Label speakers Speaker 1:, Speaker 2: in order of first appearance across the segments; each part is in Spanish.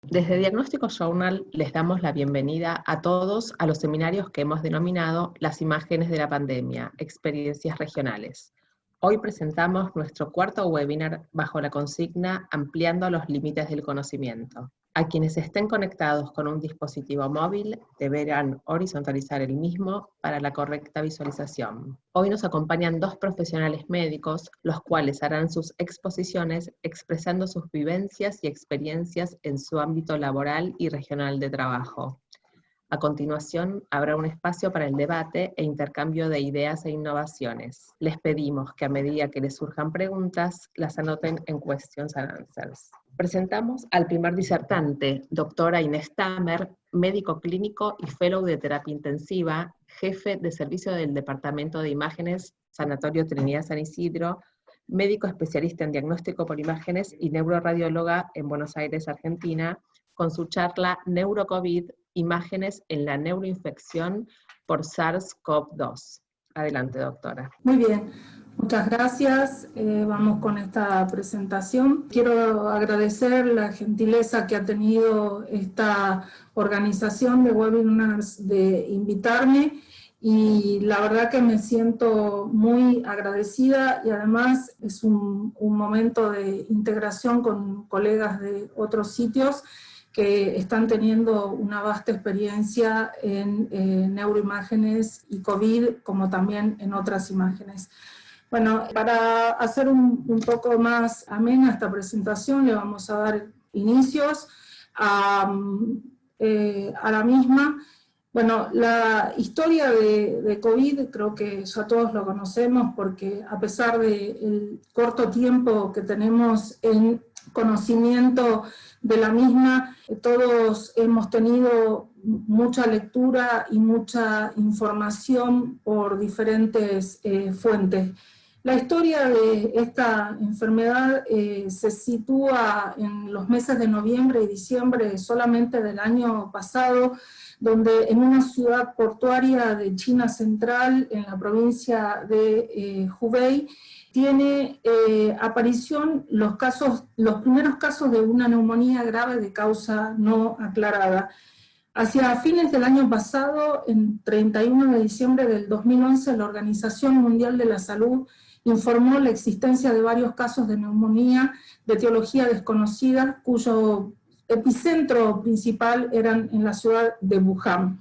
Speaker 1: Desde Diagnóstico Journal les damos la bienvenida a todos a los seminarios que hemos denominado Las imágenes de la pandemia, experiencias regionales. Hoy presentamos nuestro cuarto webinar bajo la consigna Ampliando los límites del conocimiento. A quienes estén conectados con un dispositivo móvil deberán horizontalizar el mismo para la correcta visualización. Hoy nos acompañan dos profesionales médicos, los cuales harán sus exposiciones expresando sus vivencias y experiencias en su ámbito laboral y regional de trabajo. A continuación, habrá un espacio para el debate e intercambio de ideas e innovaciones. Les pedimos que a medida que les surjan preguntas, las anoten en Questions and Answers. Presentamos al primer disertante, doctora Inés Tamer, médico clínico y fellow de terapia intensiva, jefe de servicio del Departamento de Imágenes, Sanatorio Trinidad San Isidro, médico especialista en diagnóstico por imágenes y neuroradióloga en Buenos Aires, Argentina, con su charla NeuroCovid, imágenes en la neuroinfección por SARS-CoV-2. Adelante, doctora.
Speaker 2: Muy bien, muchas gracias. Vamos con esta presentación. Quiero agradecer la gentileza que ha tenido esta organización de webinars de invitarme, y la verdad que me siento muy agradecida, y además es un momento de integración con colegas de otros sitios que están teniendo una vasta experiencia en neuroimágenes y COVID, como también en otras imágenes. Bueno, para hacer un poco más amena esta presentación, le vamos a dar inicios a la misma. Bueno, la historia de COVID creo que ya todos lo conocemos, porque a pesar del corto tiempo que tenemos en conocimiento de la misma, todos hemos tenido mucha lectura y mucha información por diferentes fuentes. La historia de esta enfermedad se sitúa en los meses de noviembre y diciembre solamente del año pasado, donde en una ciudad portuaria de China Central, en la provincia de Hubei, tiene aparición los primeros casos de una neumonía grave de causa no aclarada. Hacia fines del año pasado, en 31 de diciembre del 2011, la Organización Mundial de la Salud informó la existencia de varios casos de neumonía de etiología desconocida, cuyo epicentro principal eran en la ciudad de Wuhan.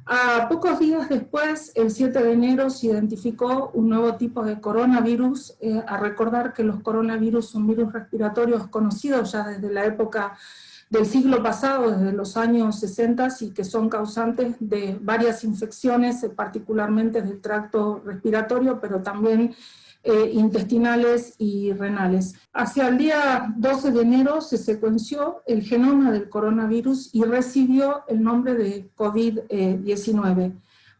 Speaker 2: A pocos días después, el 7 de enero, se identificó un nuevo tipo de coronavirus, a recordar que los coronavirus son virus respiratorios conocidos ya desde la época del siglo pasado, desde los años 60, y que son causantes de varias infecciones, particularmente del tracto respiratorio, pero también intestinales y renales. Hacia el día 12 de enero se secuenció el genoma del coronavirus y recibió el nombre de COVID-19.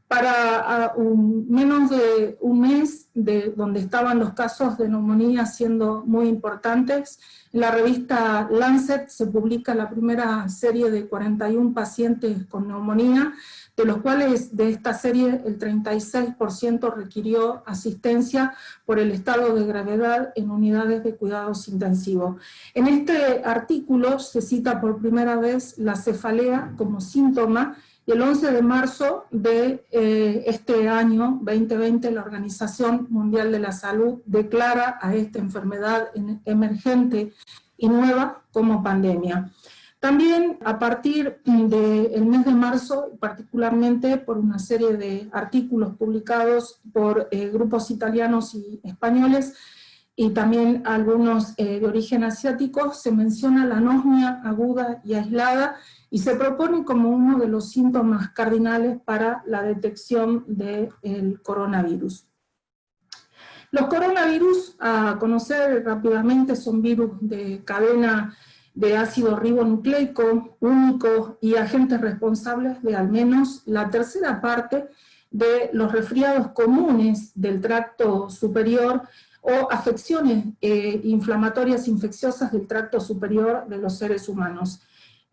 Speaker 2: Para menos de un mes, donde estaban los casos de neumonía siendo muy importantes, en la revista Lancet se publica la primera serie de 41 pacientes con neumonía, de los cuales de esta serie el 36% requirió asistencia por el estado de gravedad en unidades de cuidados intensivos. En este artículo se cita por primera vez la cefalea como síntoma, y el 11 de marzo de este año 2020 la Organización Mundial de la Salud declara a esta enfermedad emergente y nueva como pandemia. También a partir del mes de marzo, particularmente por una serie de artículos publicados por grupos italianos y españoles, y también algunos de origen asiático, se menciona la anosmia aguda y aislada, y se propone como uno de los síntomas cardinales para la detección del coronavirus. Los coronavirus, a conocer rápidamente, son virus de cadena de ácido ribonucleico único y agentes responsables de al menos la tercera parte de los resfriados comunes del tracto superior o afecciones inflamatorias infecciosas del tracto superior de los seres humanos.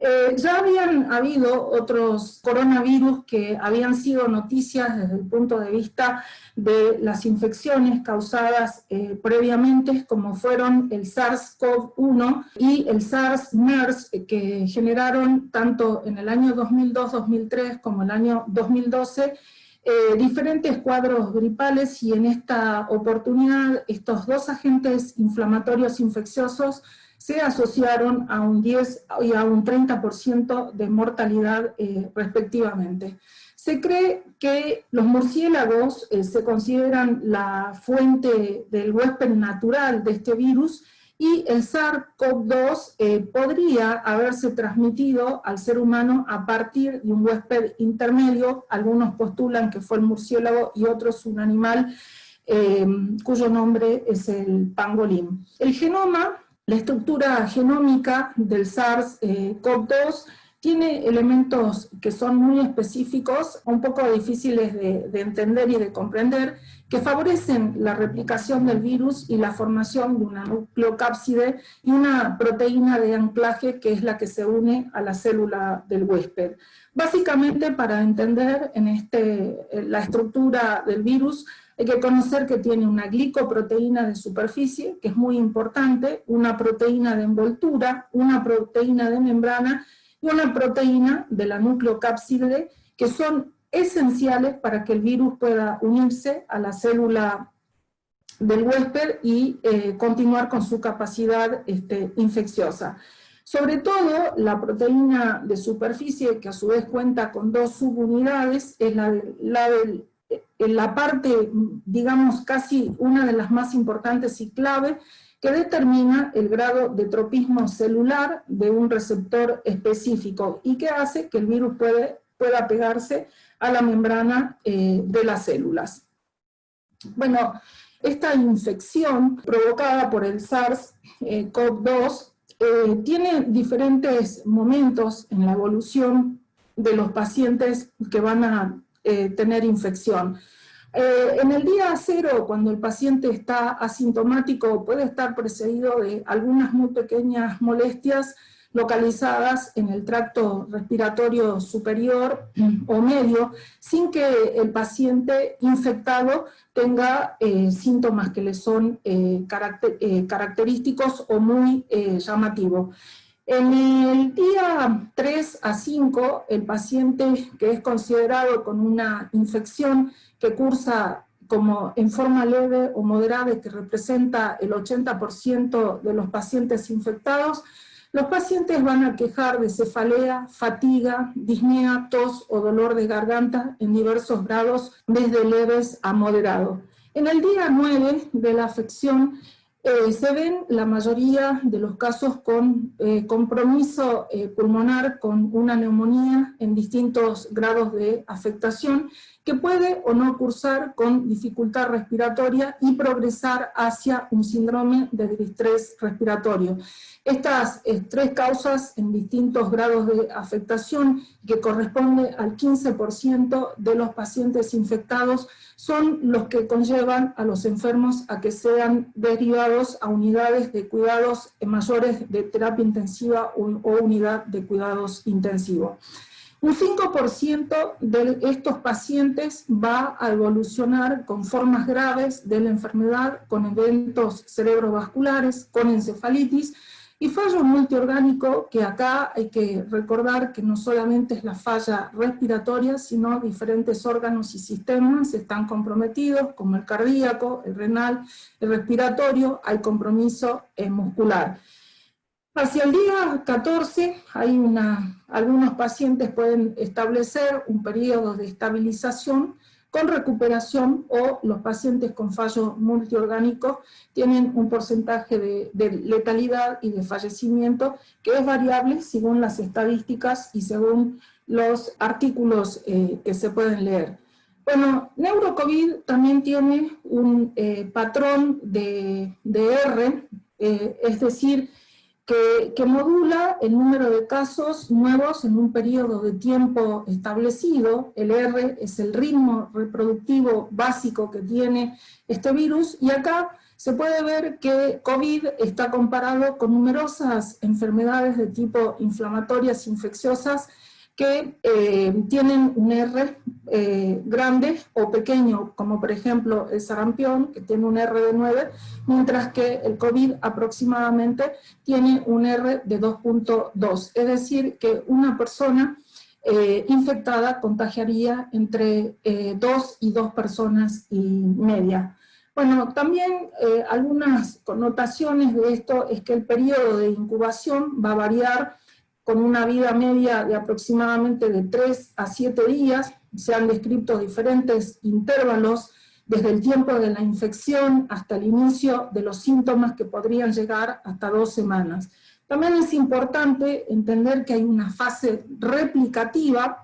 Speaker 2: Ya habían habido otros coronavirus que habían sido noticias desde el punto de vista de las infecciones causadas previamente, como fueron el SARS-CoV-1 y el SARS-MERS, que generaron tanto en el año 2002-2003 como el año 2012 diferentes cuadros gripales, y en esta oportunidad estos dos agentes inflamatorios infecciosos se asociaron a un 10 y a un 30% de mortalidad respectivamente. Se cree que los murciélagos se consideran la fuente del huésped natural de este virus, y el SARS-CoV-2 podría haberse transmitido al ser humano a partir de un huésped intermedio. Algunos postulan que fue el murciélago y otros un animal cuyo nombre es el pangolín. El genoma, la estructura genómica del SARS-CoV-2 tiene elementos que son muy específicos, un poco difíciles de entender y de comprender, que favorecen la replicación del virus y la formación de una nucleocápside y una proteína de anclaje que es la que se une a la célula del huésped. Básicamente, para entender la estructura del virus, hay que conocer que tiene una glicoproteína de superficie, que es muy importante, una proteína de envoltura, una proteína de membrana y una proteína de la nucleocápside, que son esenciales para que el virus pueda unirse a la célula del huésped y continuar con su capacidad infecciosa. Sobre todo, la proteína de superficie, que a su vez cuenta con dos subunidades, es la parte, digamos, casi una de las más importantes y clave, que determina el grado de tropismo celular de un receptor específico y que hace que el virus pueda pegarse a la membrana de las células. Bueno, esta infección provocada por el SARS-CoV-2 tiene diferentes momentos en la evolución de los pacientes que van a tener infección. En el día cero, cuando el paciente está asintomático, puede estar precedido de algunas muy pequeñas molestias localizadas en el tracto respiratorio superior o medio, sin que el paciente infectado tenga síntomas que le son característicos o muy llamativos. En el día 3 a 5, el paciente que es considerado con una infección que cursa como en forma leve o moderada, que representa el 80% de los pacientes infectados, los pacientes van a quejar de cefalea, fatiga, disnea, tos o dolor de garganta en diversos grados, desde leves a moderados. En el día 9 de la afección, se ven la mayoría de los casos con compromiso pulmonar, con una neumonía en distintos grados de afectación, que puede o no cursar con dificultad respiratoria y progresar hacia un síndrome de distrés respiratorio. Estas tres causas en distintos grados de afectación, que corresponde al 15% de los pacientes infectados, son los que conllevan a los enfermos a que sean derivados a unidades de cuidados mayores de terapia intensiva o unidad de cuidados intensivos. Un 5% de estos pacientes va a evolucionar con formas graves de la enfermedad, con eventos cerebrovasculares, con encefalitis y fallo multiorgánico, que acá hay que recordar que no solamente es la falla respiratoria, sino diferentes órganos y sistemas están comprometidos, como el cardíaco, el renal, el respiratorio, hay compromiso muscular. Hacia el día 14, algunos pacientes pueden establecer un periodo de estabilización con recuperación, o los pacientes con fallo multiorgánico tienen un porcentaje de letalidad y de fallecimiento que es variable según las estadísticas y según los artículos que se pueden leer. Bueno, NeuroCovid también tiene un patrón de R, es decir, que modula el número de casos nuevos en un periodo de tiempo establecido. El R es el ritmo reproductivo básico que tiene este virus, y acá se puede ver que COVID está comparado con numerosas enfermedades de tipo inflamatorias infecciosas que tienen un R grande o pequeño, como por ejemplo el sarampión, que tiene un R de 9, mientras que el COVID aproximadamente tiene un R de 2.2, es decir, que una persona infectada contagiaría entre 2 y 2 personas y media. Bueno, también algunas connotaciones de esto es que el periodo de incubación va a variar con una vida media de aproximadamente de 3 a 7 días, se han descrito diferentes intervalos desde el tiempo de la infección hasta el inicio de los síntomas que podrían llegar hasta 2 semanas. También es importante entender que hay una fase replicativa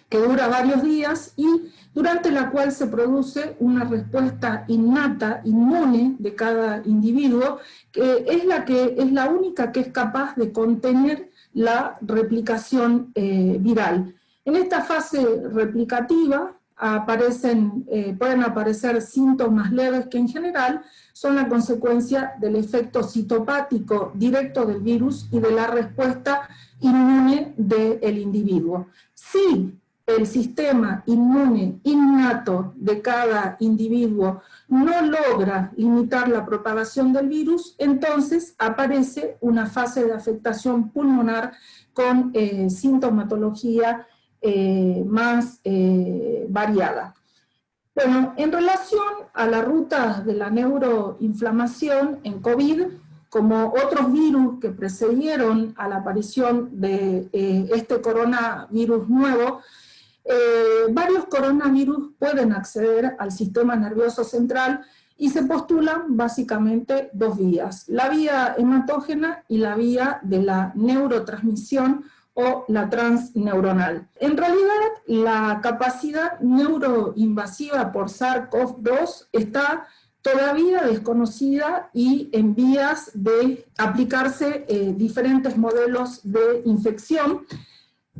Speaker 2: que dura varios días y durante la cual se produce una respuesta innata, inmune de cada individuo, que es la única que es capaz de contener la replicación viral. En esta fase replicativa pueden aparecer síntomas leves que en general son la consecuencia del efecto citopático directo del virus y de la respuesta inmune del individuo. Si el sistema inmune innato de cada individuo no logra limitar la propagación del virus, entonces aparece una fase de afectación pulmonar con sintomatología más variada. Bueno, en relación a la ruta de la neuroinflamación en COVID, como otros virus que precedieron a la aparición de este coronavirus nuevo, varios coronavirus pueden acceder al sistema nervioso central y se postulan básicamente dos vías, la vía hematógena y la vía de la neurotransmisión o la transneuronal. En realidad, la capacidad neuroinvasiva por SARS-CoV-2 está todavía desconocida y en vías de aplicarse diferentes modelos de infección,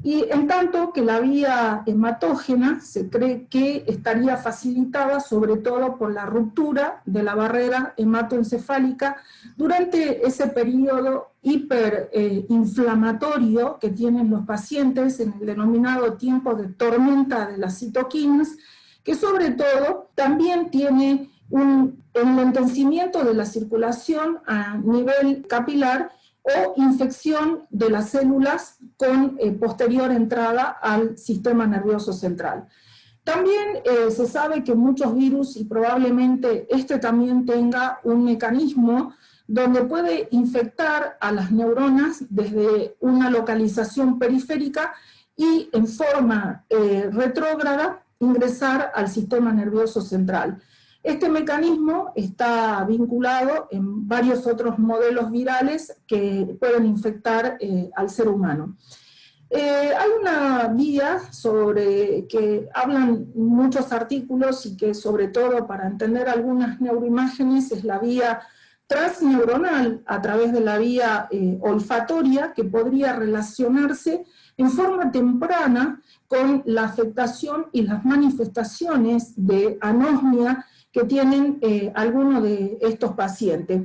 Speaker 2: y en tanto que la vía hematógena se cree que estaría facilitada sobre todo por la ruptura de la barrera hematoencefálica durante ese periodo hiperinflamatorio que tienen los pacientes en el denominado tiempo de tormenta de las citoquinas, que sobre todo también tiene un enlentecimiento de la circulación a nivel capilar o infección de las células con posterior entrada al sistema nervioso central. También se sabe que muchos virus, y probablemente este también tenga un mecanismo donde puede infectar a las neuronas desde una localización periférica y en forma retrógrada ingresar al sistema nervioso central. Este mecanismo está vinculado en varios otros modelos virales que pueden infectar al ser humano. Hay una vía sobre que hablan muchos artículos y que sobre todo para entender algunas neuroimágenes es la vía transneuronal a través de la vía olfatoria, que podría relacionarse en forma temprana con la afectación y las manifestaciones de anosmia que tienen algunos de estos pacientes.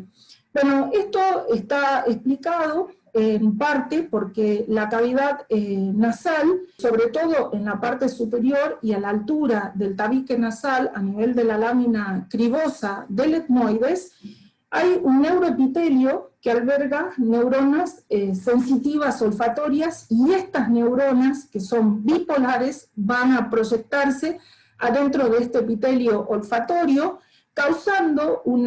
Speaker 2: Bueno, esto está explicado en parte porque la cavidad nasal, sobre todo en la parte superior y a la altura del tabique nasal, a nivel de la lámina cribosa del etmoides, hay un neuroepitelio que alberga neuronas sensitivas olfatorias, y estas neuronas, que son bipolares, van a proyectarse adentro de este epitelio olfatorio, causando un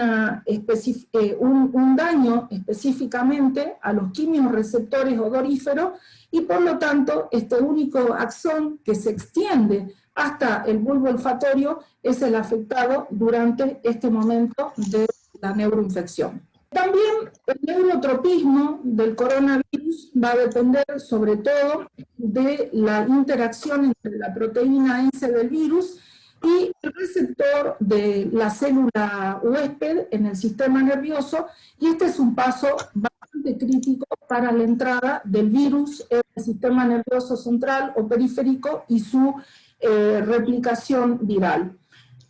Speaker 2: daño específicamente a los quimiorreceptores odoríferos, y por lo tanto este único axón que se extiende hasta el bulbo olfatorio es el afectado durante este momento de la neuroinfección. También el neurotropismo del coronavirus va a depender sobre todo de la interacción entre la proteína S del virus y el receptor de la célula huésped en el sistema nervioso, y este es un paso bastante crítico para la entrada del virus en el sistema nervioso central o periférico y su replicación viral.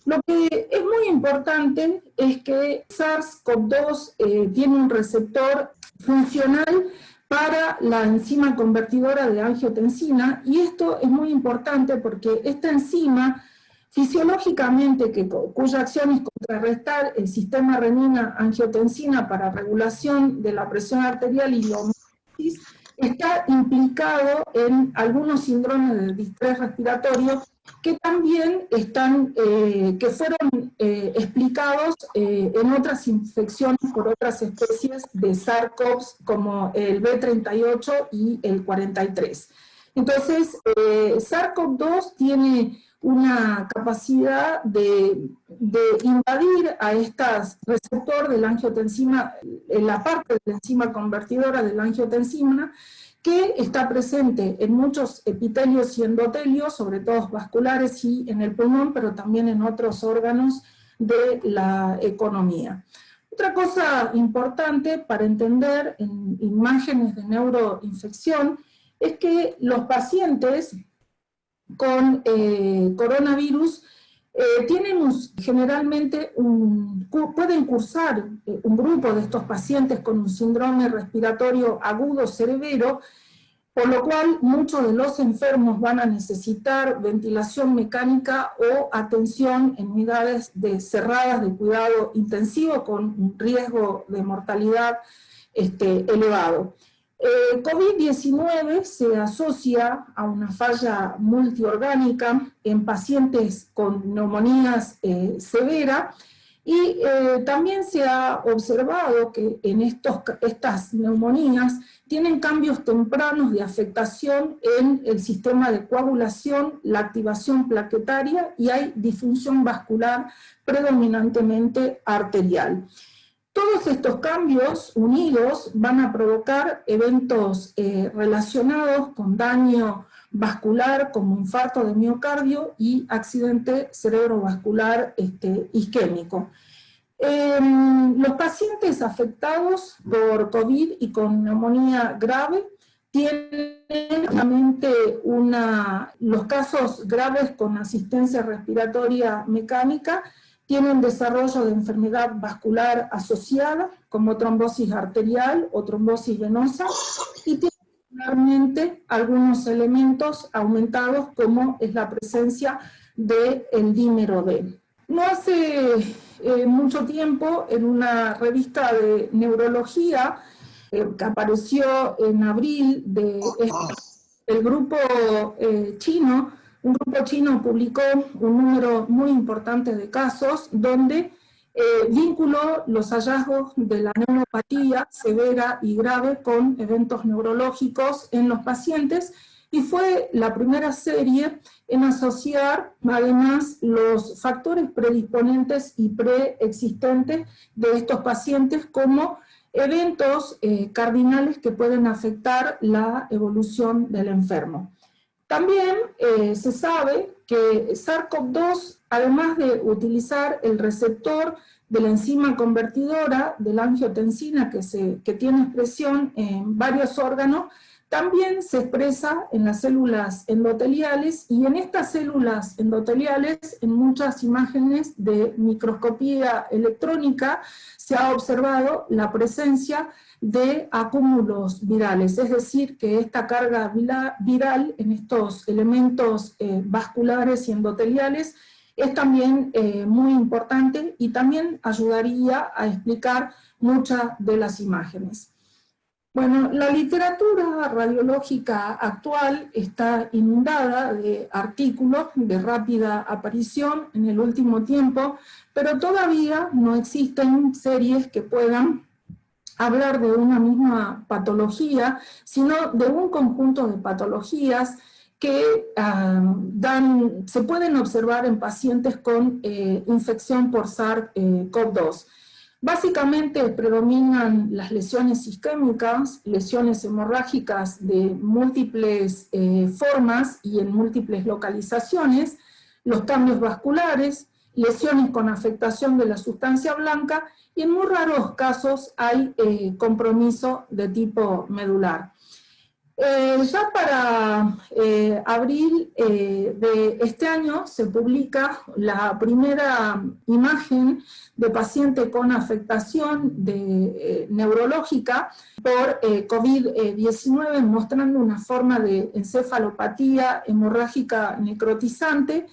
Speaker 2: Lo que es muy importante es que SARS-CoV-2 tiene un receptor funcional para la enzima convertidora de angiotensina, y esto es muy importante porque esta enzima, fisiológicamente, cuya acción es contrarrestar el sistema renina-angiotensina para regulación de la presión arterial y la homeostasis, está implicado en algunos síndromes de distrés respiratorio que también que fueron explicados en otras infecciones por otras especies de SARS-CoV, como el B38 y el 43. Entonces, SARS-CoV-2 tiene una capacidad de invadir a estos receptores de la angiotensina, en la parte de la enzima convertidora de la angiotensina, que está presente en muchos epitelios y endotelios, sobre todo vasculares y en el pulmón, pero también en otros órganos de la economía. Otra cosa importante para entender en imágenes de neuroinfección es que los pacientes con coronavirus generalmente pueden cursar un grupo de estos pacientes con un síndrome respiratorio agudo severo, por lo cual muchos de los enfermos van a necesitar ventilación mecánica o atención en unidades cerradas de cuidado intensivo con un riesgo de mortalidad elevado. COVID-19 se asocia a una falla multiorgánica en pacientes con neumonías severas, y también se ha observado que en estas neumonías tienen cambios tempranos de afectación en el sistema de coagulación, la activación plaquetaria, y hay disfunción vascular predominantemente arterial. Todos estos cambios unidos van a provocar eventos relacionados con daño vascular, como infarto de miocardio y accidente cerebrovascular isquémico. Los pacientes afectados por COVID y con neumonía grave tienen realmente los casos graves con asistencia respiratoria mecánica, tienen desarrollo de enfermedad vascular asociada, como trombosis arterial o trombosis venosa, y tienen particularmente algunos elementos aumentados, como es la presencia del dímero D. No hace mucho tiempo, en una revista de neurología que apareció en abril del grupo chino, un grupo chino publicó un número muy importante de casos donde vinculó los hallazgos de la neuropatía severa y grave con eventos neurológicos en los pacientes, y fue la primera serie en asociar además los factores predisponentes y preexistentes de estos pacientes como eventos cardinales que pueden afectar la evolución del enfermo. También se sabe que SARS-CoV-2, además de utilizar el receptor de la enzima convertidora de la angiotensina que tiene expresión en varios órganos, también se expresa en las células endoteliales, y en estas células endoteliales, en muchas imágenes de microscopía electrónica, se ha observado la presencia de acúmulos virales, es decir, que esta carga viral en estos elementos vasculares y endoteliales es también muy importante, y también ayudaría a explicar muchas de las imágenes. Bueno, la literatura radiológica actual está inundada de artículos de rápida aparición en el último tiempo, pero todavía no existen series que puedan hablar de una misma patología, sino de un conjunto de patologías que se pueden observar en pacientes con infección por SARS-CoV-2. Básicamente predominan las lesiones isquémicas, lesiones hemorrágicas de múltiples formas y en múltiples localizaciones, los cambios vasculares, lesiones con afectación de la sustancia blanca, y en muy raros casos hay compromiso de tipo medular. Ya para abril de este año se publica la primera imagen de paciente con afectación neurológica por COVID-19, mostrando una forma de encefalopatía hemorrágica necrotizante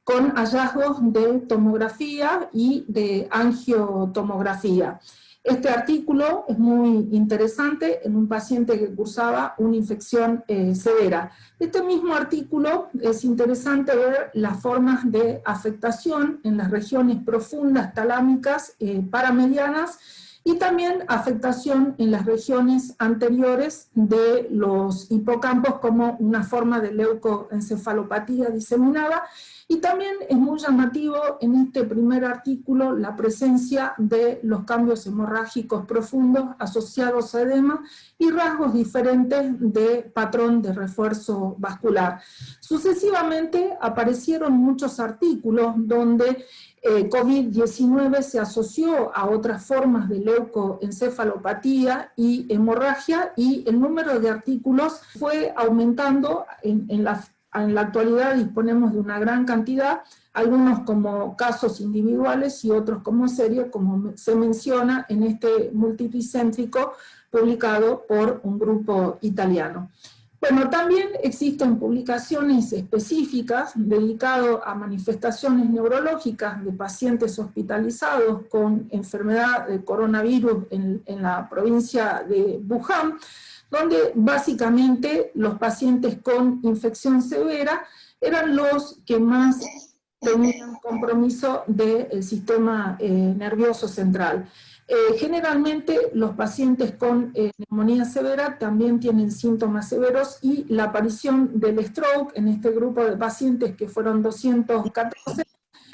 Speaker 2: con hallazgos de tomografía y de angiotomografía. Este artículo es muy interesante en un paciente que cursaba una infección severa. Este mismo artículo es interesante ver las formas de afectación en las regiones profundas talámicas paramedianas y también afectación en las regiones anteriores de los hipocampos como una forma de leucoencefalopatía diseminada. Y también es muy llamativo en este primer artículo la presencia de los cambios hemorrágicos profundos asociados a edema y rasgos diferentes de patrón de refuerzo vascular. Sucesivamente aparecieron muchos artículos donde COVID-19 se asoció a otras formas de leucoencefalopatía y hemorragia, y el número de artículos fue aumentando. En la actualidad disponemos de una gran cantidad, algunos como casos individuales y otros como serie, como se menciona en este multicéntrico publicado por un grupo italiano. Bueno, también existen publicaciones específicas dedicadas a manifestaciones neurológicas de pacientes hospitalizados con enfermedad de coronavirus en la provincia de Wuhan, donde básicamente los pacientes con infección severa eran los que más tenían compromiso del sistema nervioso central. Generalmente los pacientes con neumonía severa también tienen síntomas severos, y la aparición del stroke en este grupo de pacientes, que fueron 214,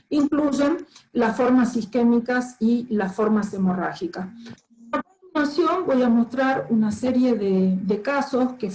Speaker 2: incluyen las formas isquémicas y las formas hemorrágicas. A continuación voy a mostrar una serie de casos que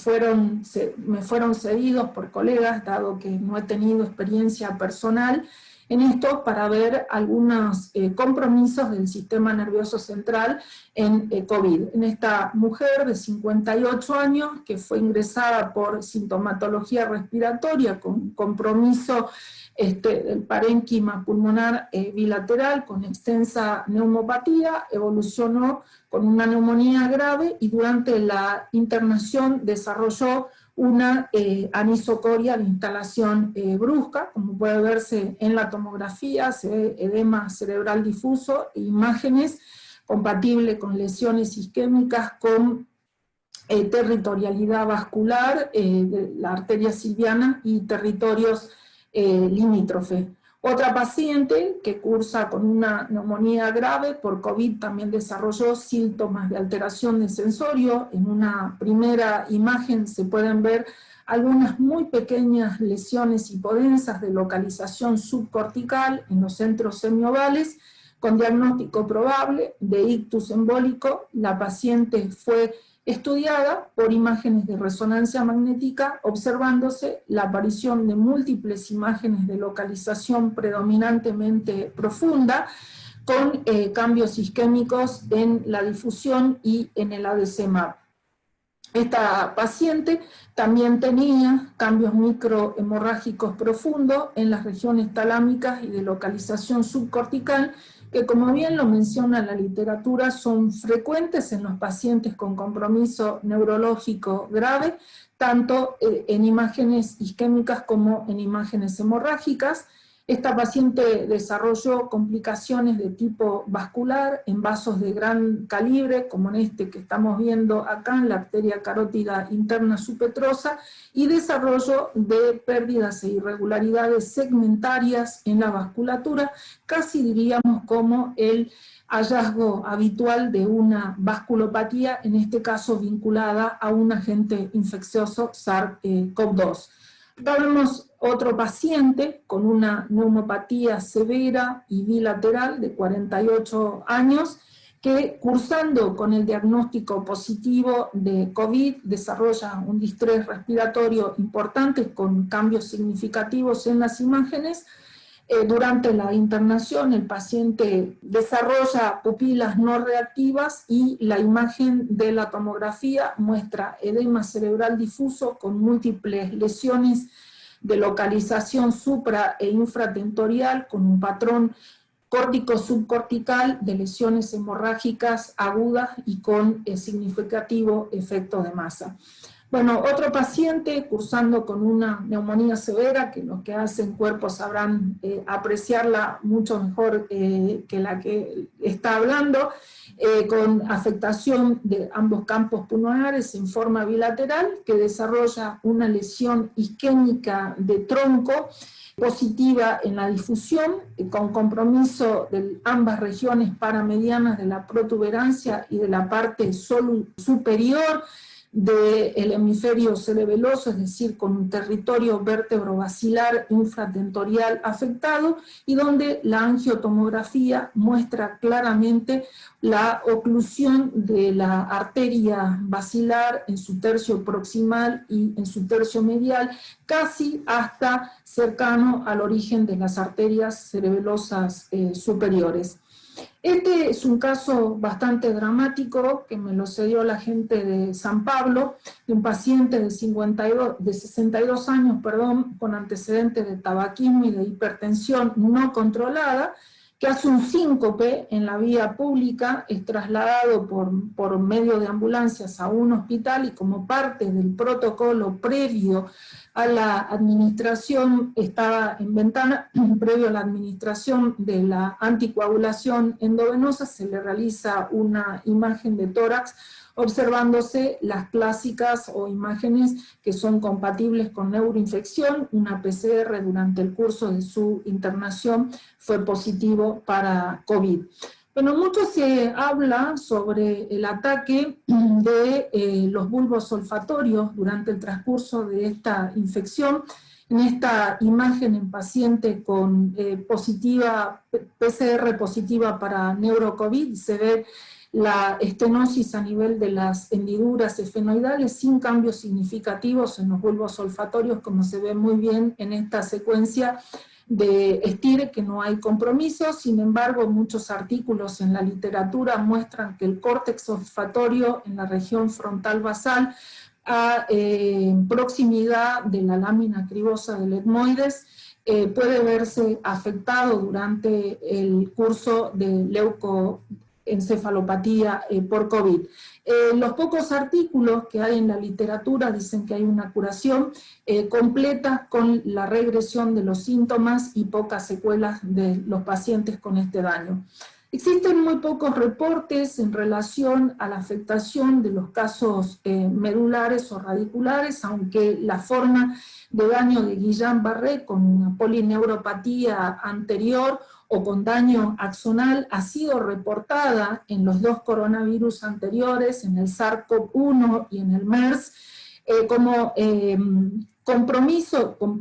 Speaker 2: me fueron cedidos por colegas, dado que no he tenido experiencia personal en esto, para ver algunos compromisos del sistema nervioso central en COVID. En esta mujer de 58 años que fue ingresada por sintomatología respiratoria con compromiso del parénquima pulmonar bilateral con extensa neumopatía, evolucionó con una neumonía grave y durante la internación desarrolló una anisocoria de instalación brusca. Como puede verse en la tomografía, se ve edema cerebral difuso e imágenes compatibles con lesiones isquémicas, con territorialidad vascular de la arteria silviana y territorios limítrofes. Otra paciente que cursa con una neumonía grave por COVID también desarrolló síntomas de alteración del sensorio. En una primera imagen se pueden ver algunas muy pequeñas lesiones hipodensas de localización subcortical en los centros semiovales, con diagnóstico probable de ictus embólico. La paciente fue estudiada por imágenes de resonancia magnética, observándose la aparición de múltiples imágenes de localización predominantemente profunda, con cambios isquémicos en la difusión y en el ADC-MAP. Esta paciente también tenía cambios microhemorrágicos profundos en las regiones talámicas y de localización subcortical, que, como bien lo menciona la literatura, son frecuentes en los pacientes con compromiso neurológico grave, tanto en imágenes isquémicas como en imágenes hemorrágicas. Esta paciente desarrolló complicaciones de tipo vascular en vasos de gran calibre, como en este que estamos viendo acá, en la arteria carótida interna subpetrosa, y desarrollo de pérdidas e irregularidades segmentarias en la vasculatura, casi diríamos como el hallazgo habitual de una vasculopatía, en este caso vinculada a un agente infeccioso SARS-CoV-2. Acá vemos otro paciente con una neumopatía severa y bilateral de 48 años, que cursando con el diagnóstico positivo de COVID desarrolla un distrés respiratorio importante con cambios significativos en las imágenes, Durante la internación el paciente desarrolla pupilas no reactivas y la imagen de la tomografía muestra edema cerebral difuso con múltiples lesiones de localización supra e infratentorial con un patrón córtico-subcortical de lesiones hemorrágicas agudas y con significativo efecto de masa. Bueno, otro paciente cursando con una neumonía severa, que los que hacen cuerpo sabrán apreciarla mucho mejor que la que está hablando, con afectación de ambos campos pulmonares en forma bilateral, que desarrolla una lesión isquémica de tronco positiva en la difusión, con compromiso de ambas regiones paramedianas de la protuberancia y de la parte superior del hemisferio cerebeloso, es decir, con un territorio vértebro-basilar infratentorial afectado, y donde la angiotomografía muestra claramente la oclusión de la arteria basilar en su tercio proximal y en su tercio medial, casi hasta cercano al origen de las arterias cerebelosas superiores. Este es un caso bastante dramático que me lo cedió la gente de San Pablo, de un paciente de 62 años, con antecedentes de tabaquismo y de hipertensión no controlada, que hace un síncope en la vía pública, es trasladado por medio de ambulancias a un hospital y como parte del protocolo previo a la administración, estaba en ventana, previo a la administración de la anticoagulación endovenosa, se le realiza una imagen de tórax, observándose las clásicas o imágenes que son compatibles con neuroinfección. Una PCR durante el curso de su internación fue positivo para COVID. Bueno, mucho se habla sobre el ataque de los bulbos olfatorios durante el transcurso de esta infección. En esta imagen en paciente con PCR positiva para neurocovid se ve la estenosis a nivel de las hendiduras esfenoidales sin cambios significativos en los bulbos olfatorios, como se ve muy bien en esta secuencia de STIR, que no hay compromiso. Sin embargo, muchos artículos en la literatura muestran que el córtex olfatorio en la región frontal basal, a proximidad de la lámina cribosa del etmoides, puede verse afectado durante el curso de leucoencefalopatía por COVID. Los pocos artículos que hay en la literatura dicen que hay una curación completa con la regresión de los síntomas y pocas secuelas de los pacientes con este daño. Existen muy pocos reportes en relación a la afectación de los casos medulares o radiculares, aunque la forma de daño de Guillain-Barré con una polineuropatía anterior o con daño axonal ha sido reportada en los dos coronavirus anteriores, en el SARS-CoV-1 y en el MERS, como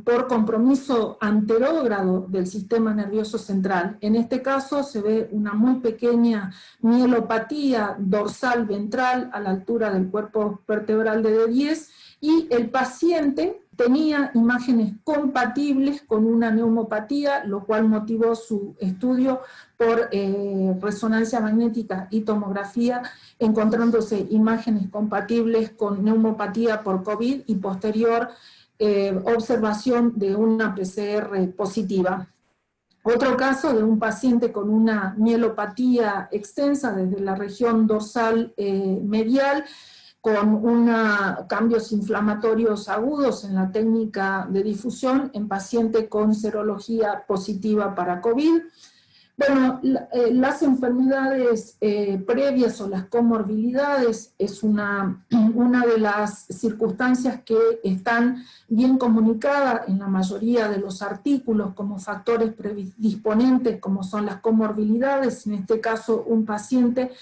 Speaker 2: por compromiso anterógrado del sistema nervioso central. En este caso se ve una muy pequeña mielopatía dorsal ventral a la altura del cuerpo vertebral de D10, y el paciente tenía imágenes compatibles con una neumopatía, lo cual motivó su estudio por resonancia magnética y tomografía, encontrándose imágenes compatibles con neumopatía por COVID y posterior observación de una PCR positiva. Otro caso de un paciente con una mielopatía extensa desde la región dorsal medial, con cambios inflamatorios agudos en la técnica de difusión en paciente con serología positiva para COVID. Bueno, las enfermedades previas o las comorbilidades es una de las circunstancias que están bien comunicadas en la mayoría de los artículos como factores predisponentes, como son las comorbilidades. En este caso, un paciente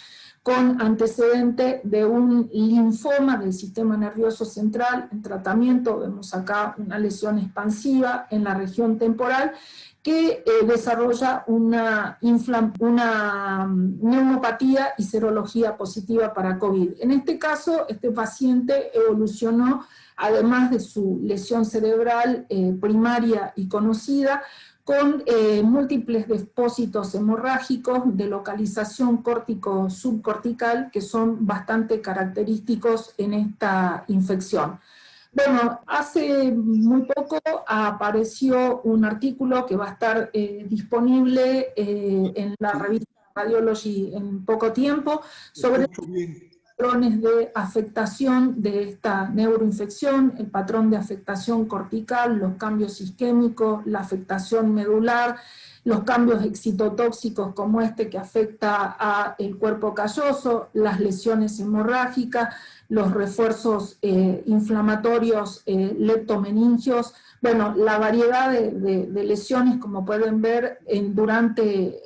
Speaker 2: con antecedente de un linfoma del sistema nervioso central en tratamiento. Vemos acá una lesión expansiva en la región temporal que desarrolla una neumopatía y serología positiva para COVID. En este caso, este paciente evolucionó además de su lesión cerebral primaria y conocida, con múltiples depósitos hemorrágicos de localización córtico-subcortical que son bastante característicos en esta infección. Bueno, hace muy poco apareció un artículo que va a estar disponible en la revista Radiology en poco tiempo sobre patrones de afectación de esta neuroinfección, el patrón de afectación cortical, los cambios isquémicos, la afectación medular, los cambios excitotóxicos como este que afecta al cuerpo calloso, las lesiones hemorrágicas, los refuerzos inflamatorios leptomeningios, bueno, la variedad de lesiones, como pueden ver, durante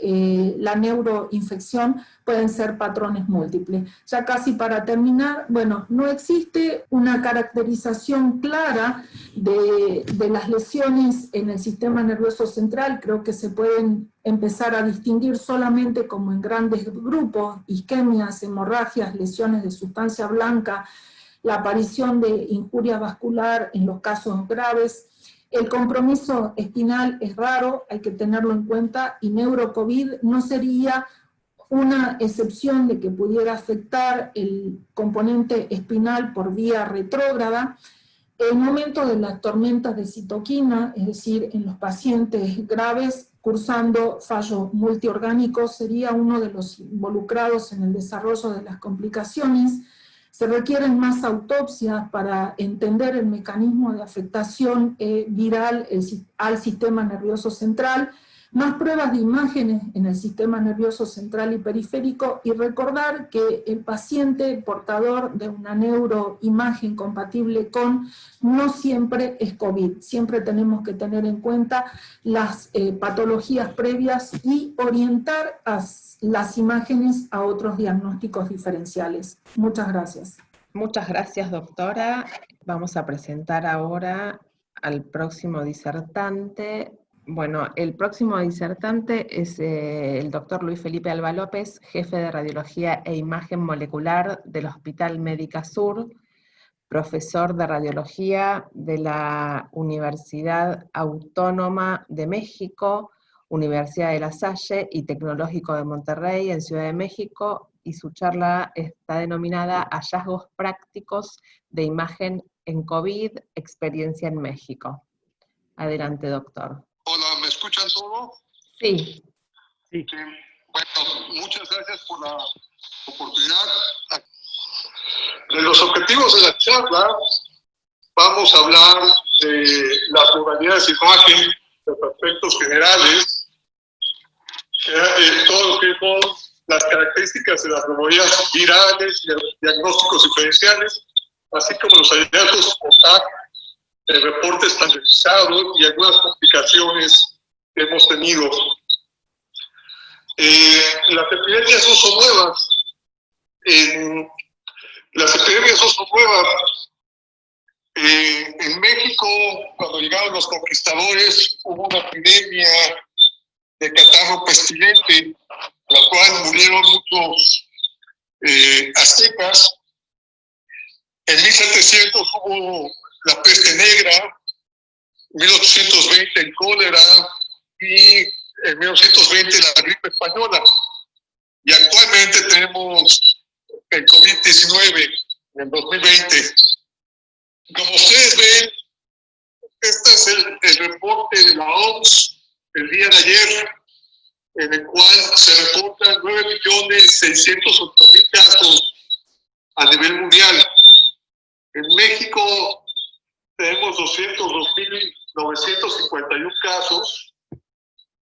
Speaker 2: la neuroinfección pueden ser patrones múltiples. Ya casi para terminar, bueno, no existe una caracterización clara de las lesiones en el sistema nervioso central, creo que se pueden empezar a distinguir solamente como en grandes grupos, isquemias, hemorragias, lesiones de sustancia blanca, la aparición de injuria vascular en los casos graves. El compromiso espinal es raro, hay que tenerlo en cuenta, y neurocovid no sería una excepción de que pudiera afectar el componente espinal por vía retrógrada. El momento de las tormentas de citoquina, es decir, en los pacientes graves cursando fallo multiorgánico, sería uno de los involucrados en el desarrollo de las complicaciones. Se requieren más autopsias para entender el mecanismo de afectación viral al sistema nervioso central, más pruebas de imágenes en el sistema nervioso central y periférico, y recordar que el paciente portador de una neuroimagen compatible con no siempre es COVID. Siempre tenemos que tener en cuenta las patologías previas y orientar las imágenes a otros diagnósticos diferenciales. Muchas gracias.
Speaker 1: Muchas gracias, doctora. Vamos a presentar ahora al próximo disertante. Bueno, el próximo disertante es el doctor Luis Felipe Alba López, jefe de Radiología e Imagen Molecular del Hospital Médica Sur, profesor de Radiología de la Universidad Autónoma de México, Universidad de La Salle y Tecnológico de Monterrey en Ciudad de México, y su charla está denominada Hallazgos prácticos de imagen en COVID, experiencia en México. Adelante, doctor.
Speaker 3: Hola, ¿me escuchan todo?
Speaker 1: Sí.
Speaker 3: Sí. Bueno, muchas gracias por la oportunidad. De los objetivos de la charla, vamos a hablar de las modalidades de imagen, los aspectos generales, todo lo que son las características de las neumonías virales, diagnósticos diferenciales, así como los hallazgos POSAC, el reporte estandarizado y algunas complicaciones que hemos tenido. Las epidemias no son nuevas. Las epidemias no son nuevas. En México, cuando llegaron los conquistadores, hubo una epidemia de catarro pestilente, en la cual murieron muchos aztecas. En 1700 hubo la peste negra, en 1820 el cólera y en 1920 la gripe española. Y actualmente tenemos el COVID-19 en el 2020. Como ustedes ven, este es el reporte de la OMS el día de ayer, en el cual se reportan 9.608.000 casos a nivel mundial. En México tenemos 202.951 casos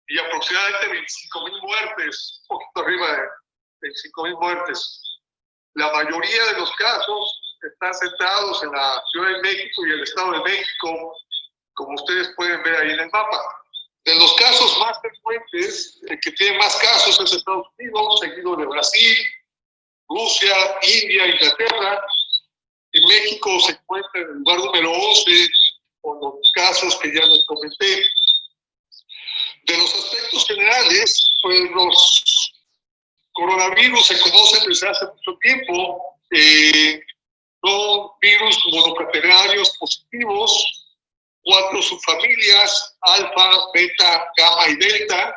Speaker 3: y aproximadamente 25.000 muertes, un poquito arriba de 25.000 muertes. La mayoría de los casos están centrados en la Ciudad de México y el Estado de México, como ustedes pueden ver ahí en el mapa. De los casos más frecuentes, el que tiene más casos es Estados Unidos, seguido de Brasil, Rusia, India, Inglaterra. Y México se encuentra en el lugar número 11, con los casos que ya les comenté. De los aspectos generales, pues los coronavirus se conocen desde hace mucho tiempo. Son virus monocatenarios positivos, 4 subfamilias, alfa, beta, gamma y delta,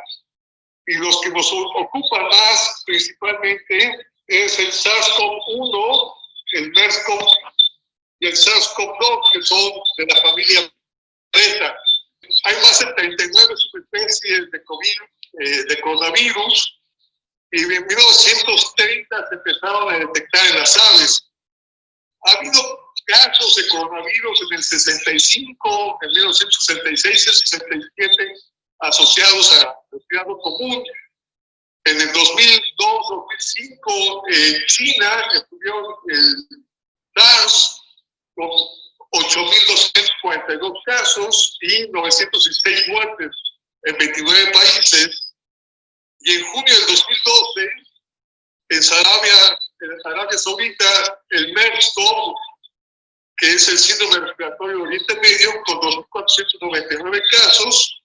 Speaker 3: y los que nos ocupan más principalmente es el SARS-CoV-1, el MERS-CoV y el SARS-CoV-2, que son de la familia beta. Hay más de 39 subespecies de de coronavirus, y en 1930 se empezaron a detectar en las aves. Ha habido casos de coronavirus en el 65, en 1966 y 67 asociados a resfriado común. En el 2002-2005 en China estudiaron el SARS con 8.242 casos y 906 muertes en 29 países. Y en junio del 2012, en Arabia Saudita, el MERS-CoV, que es el síndrome respiratorio de Oriente Medio, con 2.499 casos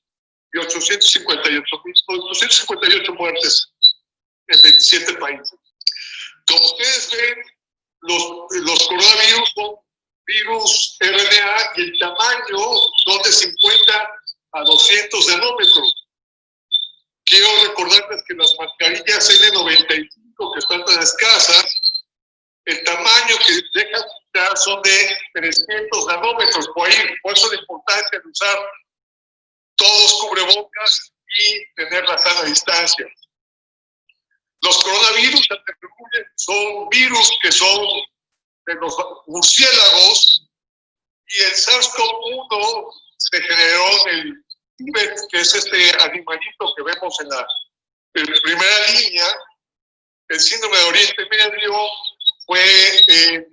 Speaker 3: y 858 muertes en 27 países. Como ustedes ven, los coronavirus son virus RNA y el tamaño son de 50 a 200 nanómetros. Quiero recordarles que las mascarillas N95 que están tan escasas, el tamaño que dejan quitar son de 300 nanómetros. Por eso la importancia de usar todos cubrebocas y tener la sana distancia. Los coronavirus son virus que son de los murciélagos, y el SARS-CoV-1 se generó en el Tíbet, que es este animalito que vemos en la primera línea. El síndrome de Oriente Medio fue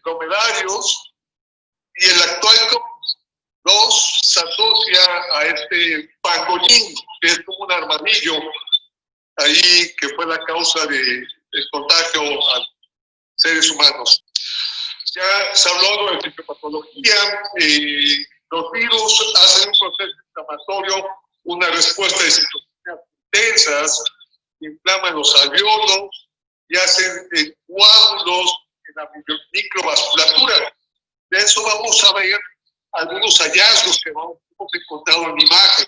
Speaker 3: dromedarios, y el actual COVID-2 se asocia a este pangolín, que es como un armadillo ahí, que fue la causa del contagio a seres humanos. Ya se habló de fisiopatología. Los virus hacen un proceso inflamatorio, una respuesta de citocinas intensas, inflaman los alveolos y hacen coágulos en la microvasculatura. De eso vamos a ver algunos hallazgos que hemos encontrado en imagen.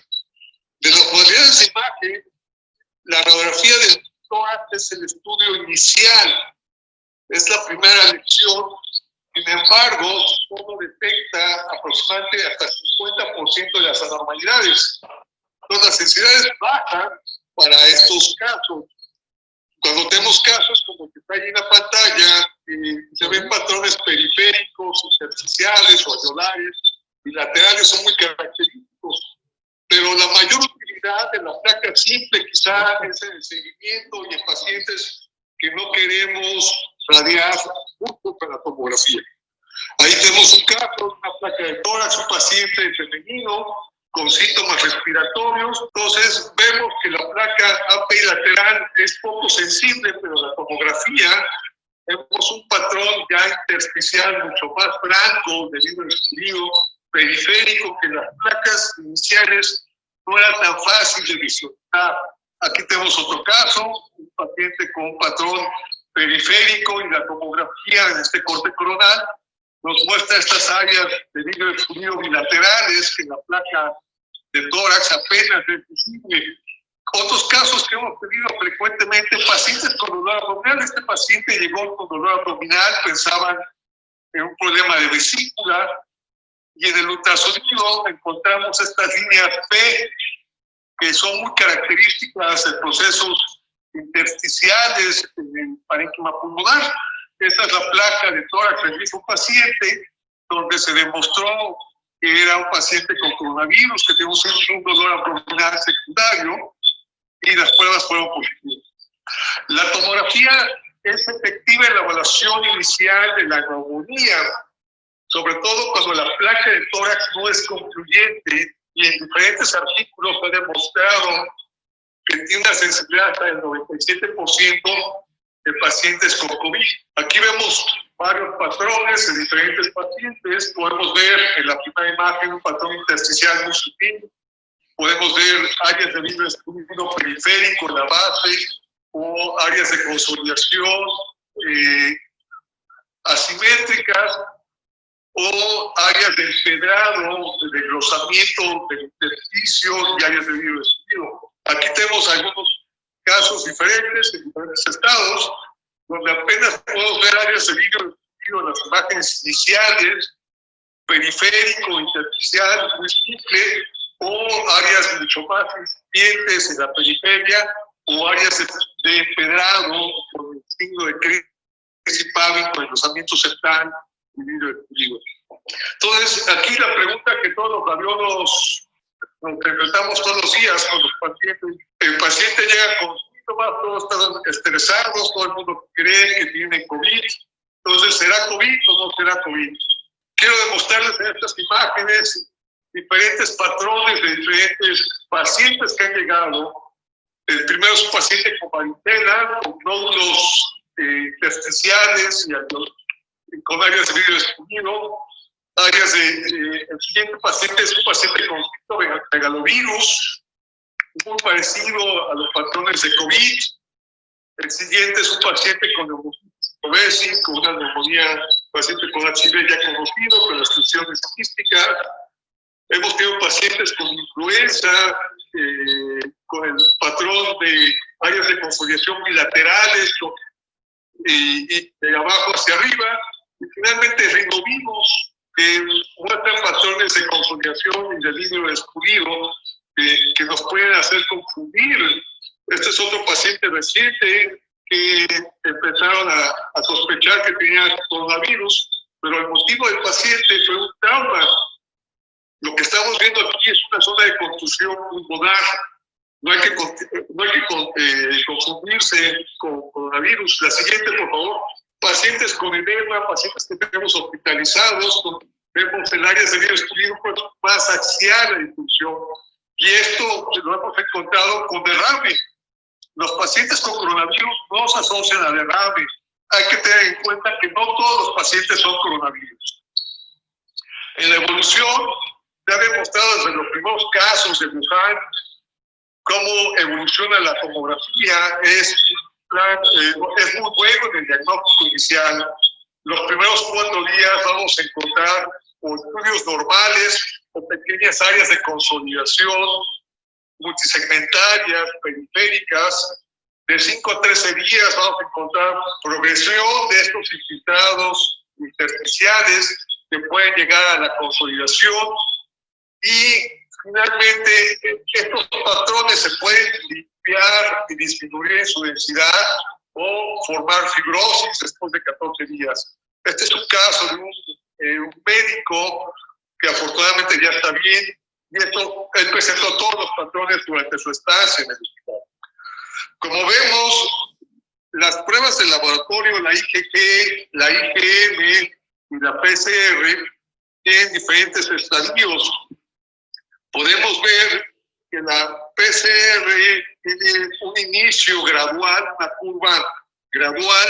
Speaker 3: De las modalidades de imagen, la radiografía del tórax es el estudio inicial, es la primera lección. Sin embargo, solo detecta aproximadamente hasta el 50% de las anormalidades. Entonces, las sensibilidades bajan para estos casos. Cuando tenemos casos como el que está ahí en la pantalla, se ven patrones periféricos, intersticiales o alveolares y laterales, son muy característicos. Pero la mayor utilidad de la placa simple quizá es en el seguimiento y en pacientes que no queremos radiar junto con la tomografía. Ahí tenemos un caso, una placa de tórax, un paciente femenino con síntomas respiratorios. Entonces vemos que la placa apilateral es poco sensible, pero la tomografía vemos un patrón ya intersticial mucho más blanco, debido al fluido periférico, que las placas iniciales no era tan fácil de visualizar. Aquí tenemos otro caso, un paciente con un patrón periférico, y la tomografía en este corte coronal nos muestra estas áreas de vidrio exfundido bilaterales, que la placa de tórax apenas es visible. Otros casos que hemos tenido frecuentemente, pacientes con dolor abdominal. Este paciente llegó con dolor abdominal, pensaban en un problema de vesícula, y en el ultrasonido encontramos estas líneas P, que son muy características de procesos intersticiales en el parénquima pulmonar. Esta es la placa de tórax del mismo paciente, donde se demostró que era un paciente con coronavirus, que tenía un dolor abdominal secundario, y las pruebas fueron positivas. La tomografía es efectiva en la evaluación inicial de la neumonía, sobre todo cuando la placa de tórax no es concluyente, y en diferentes artículos se ha demostrado que tiene una sensibilidad hasta del 97% de pacientes con COVID. Aquí vemos varios patrones en diferentes pacientes. Podemos ver en la primera imagen un patrón intersticial muy sutil. Podemos ver áreas de vidrio exfundido periférico en la base, o áreas de consolidación, asimétricas o áreas de empedrado, de engrosamiento, de intersticio y áreas de vidrio esculpido. Aquí tenemos algunos casos diferentes en diferentes estados, donde apenas podemos ver áreas de vidrio esculpido en las imágenes iniciales, periférico, intersticial, muy simple, o áreas mucho más incipientes en la periferia, o áreas de empedrado con el signo de crecipávico, engrosamiento septal y vidrio esculpido. Entonces, aquí la pregunta que todos los radiólogos nos enfrentamos todos los días con los pacientes: el paciente llega con síntomas, todos están estresados, todo el mundo cree que tiene COVID. Entonces, ¿será COVID o no será COVID? Quiero demostrarles en estas imágenes diferentes patrones de diferentes pacientes que han llegado. El primero es un paciente con varicela, con nódulos intersticiales y con áreas de vidrio esculpido. El siguiente paciente es un paciente con megalovirus, muy parecido a los patrones de COVID. El siguiente es un paciente con neumonitis, con una neumonía, paciente con HIV ya conocido, con la exclusión esquística. Hemos tenido pacientes con influenza, con el patrón de áreas de consolidación bilaterales y de abajo hacia arriba. Y finalmente rinovirus, que muestran patrones de consolidación y de vidrio esculpido que nos pueden hacer confundir. Este es otro paciente reciente que empezaron a sospechar que tenía coronavirus, pero el motivo del paciente fue un trauma. Lo que estamos viendo aquí es una zona de contusión pulmonar. No hay que confundirse con coronavirus. La siguiente, por favor. Pacientes con edema, pacientes que tenemos hospitalizados, vemos el área de vidrio esculpido más axial la difusión. Y esto lo hemos encontrado con derrame. Los pacientes con coronavirus no se asocian a derrame. Hay que tener en cuenta que no todos los pacientes son coronavirus. En la evolución, se ha demostrado desde los primeros casos de Wuhan cómo evoluciona la tomografía. Es muy bueno en el diagnóstico inicial. Los primeros 4 días vamos a encontrar o estudios normales o pequeñas áreas de consolidación multisegmentarias, periféricas. De 5 a 13 días vamos a encontrar progresión de estos infiltrados intersticiales que pueden llegar a la consolidación. Y finalmente, estos patrones se pueden limpiar y disminuir en su densidad o formar fibrosis después de 14 días. Este es un caso de un médico que afortunadamente ya está bien, y él presentó todos los patrones durante su estancia en el hospital. Como vemos, las pruebas de laboratorio, la IgG, la IgM y la PCR, tienen diferentes estadios. Podemos ver que la PCR tiene un inicio gradual, una curva gradual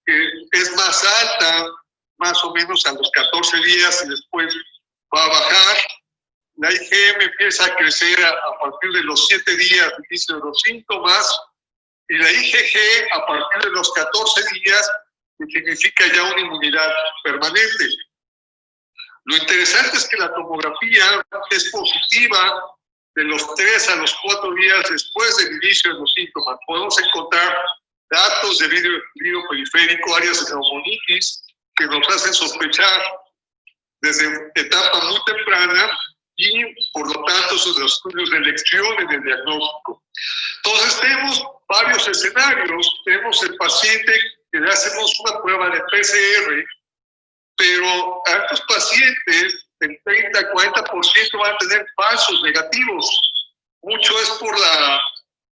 Speaker 3: que es más alta, más o menos a los 14 días y después va a bajar. La IgM empieza a crecer a partir de los 7 días de inicio de los síntomas, y la IgG a partir de los 14 días, que significa ya una inmunidad permanente. Lo interesante es que la tomografía es positiva de los 3 a los 4 días después del inicio de los síntomas. Podemos encontrar datos de vidrio periférico, áreas de neumonitis, que nos hacen sospechar desde etapa muy temprana, y por lo tanto son los estudios de elección en el diagnóstico. Entonces tenemos varios escenarios. Tenemos el paciente que le hacemos una prueba de PCR, pero a estos pacientes el 30-40% van a tener falsos negativos. Mucho es por la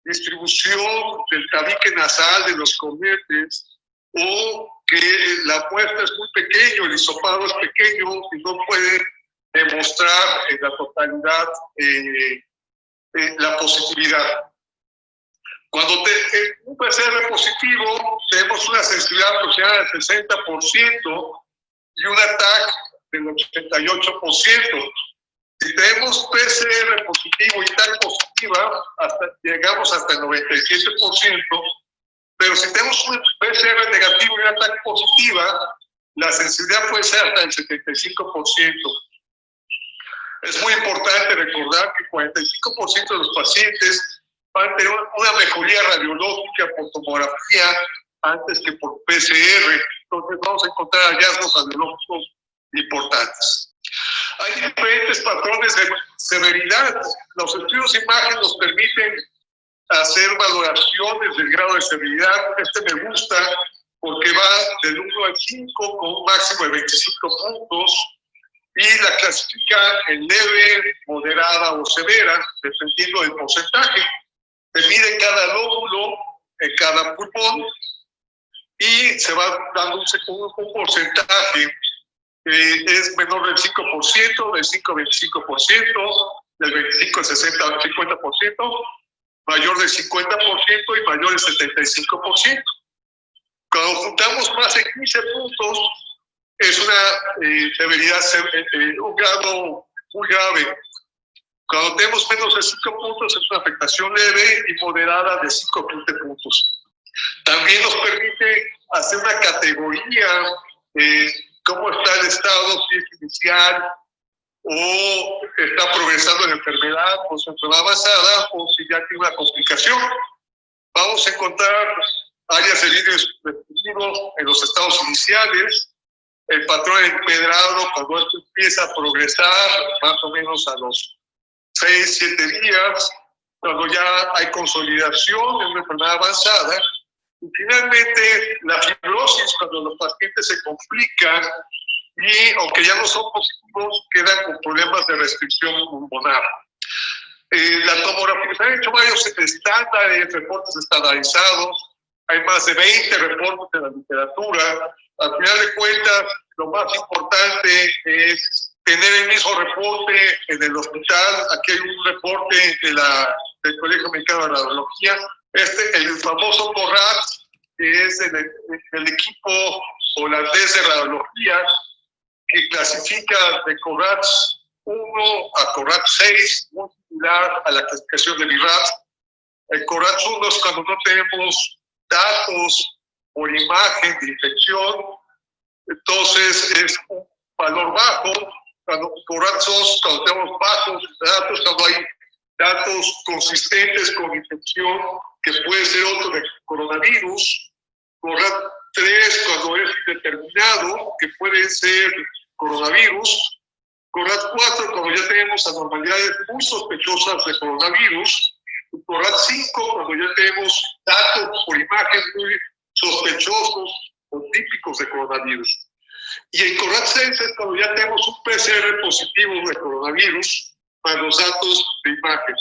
Speaker 3: distribución del tabique nasal de los cometes, o que la muestra es muy pequeño, el hisopado es pequeño y no puede demostrar en la totalidad la positividad. Cuando un PCR positivo, tenemos una sensibilidad aproximada del 60% y un ATAC del 88%. Si tenemos PCR positivo y TAC positiva, llegamos hasta el 97%, pero si tenemos un PCR negativo y una TAC positiva, La sensibilidad puede ser hasta el 75%. Es muy importante recordar que 45% de los pacientes van a tener una mejoría radiológica por tomografía antes que por PCR. Entonces vamos a encontrar hallazgos radiológicos importantes. Hay diferentes patrones de severidad. Los estudios de imagen nos permiten hacer valoraciones del grado de severidad. Este me gusta porque va del 1 al 5 con un máximo de 25 puntos y la clasifica en leve, moderada o severa, dependiendo del porcentaje. Se mide cada lóbulo en cada pulmón y se va dando un porcentaje que es menor del 5%, del 5 al 25%, del 25 al 60 al 50%, mayor del 50% y mayor del 75%. Cuando juntamos más de 15 puntos, es una severidad, un grado muy grave. Cuando tenemos menos de 5 puntos, es una afectación leve y moderada de 5 a 20 puntos. También nos permite hacer una categoría de cómo está el estado, si es inicial o está progresando en enfermedad o su enfermedad avanzada o si ya tiene una complicación. Vamos a encontrar áreas de vidrio explosivo en los estados iniciales, el patrón empedrado cuando esto empieza a progresar más o menos a los 6-7 días, cuando ya hay consolidación en una enfermedad avanzada, y finalmente la fibrosis cuando los pacientes se complican y aunque ya no son positivos, quedan con problemas de restricción pulmonar. La tomografía, se han hecho varios estándares, reportes estandarizados, hay más de 20 reportes en la literatura. Al final de cuentas, lo más importante es tener el mismo reporte en el hospital. Aquí hay un reporte del Colegio Mexicano de Radiología. El famoso CORAT, que es el equipo holandés de radiología, que clasifica de CORAT 1 a CORAT 6, muy similar a la clasificación de IRAD. El CORAT 1 es cuando no tenemos datos por imagen de infección, entonces es un valor bajo. Cuando CORAT 2, cuando tenemos bajos datos, cuando hay datos consistentes con infección, que puede ser otro de coronavirus. CORAT 3, cuando es indeterminado, que puede ser coronavirus. CORAT 4, cuando ya tenemos anormalidades muy sospechosas de coronavirus. CORAT 5, cuando ya tenemos datos por imagen muy sospechosos o típicos de coronavirus. Y el CORAT 6 es cuando ya tenemos un PCR positivo de coronavirus para los datos de imagen.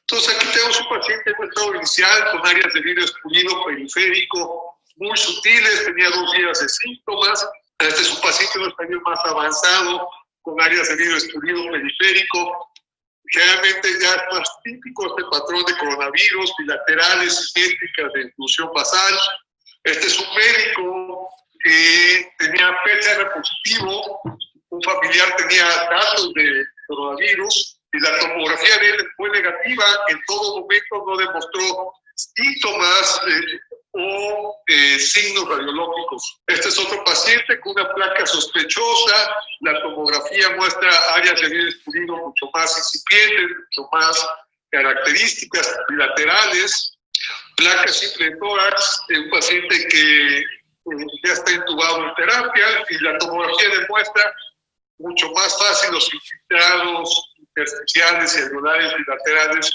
Speaker 3: Entonces aquí tenemos un paciente en un estado inicial con áreas de vidrio escurrido periférico muy sutiles, tenía 2 días de síntomas. Este es un paciente en un estadio más avanzado con áreas de vidrio escurrido periférico. Generalmente ya es más típico este patrón de coronavirus, bilaterales, simétricas de inclusión basal. Este es un médico que tenía PCR positivo, un familiar tenía datos de coronavirus y la tomografía de él fue negativa, en todo momento no demostró síntomas o signos radiológicos. Este es otro paciente con una placa sospechosa, la tomografía muestra áreas de vidrio escurrido mucho más incipientes, mucho más características bilaterales, placa simple de tórax, un paciente que ya está intubado en terapia y la tomografía demuestra mucho más fácil los infiltrados intersticiales y alveolares bilaterales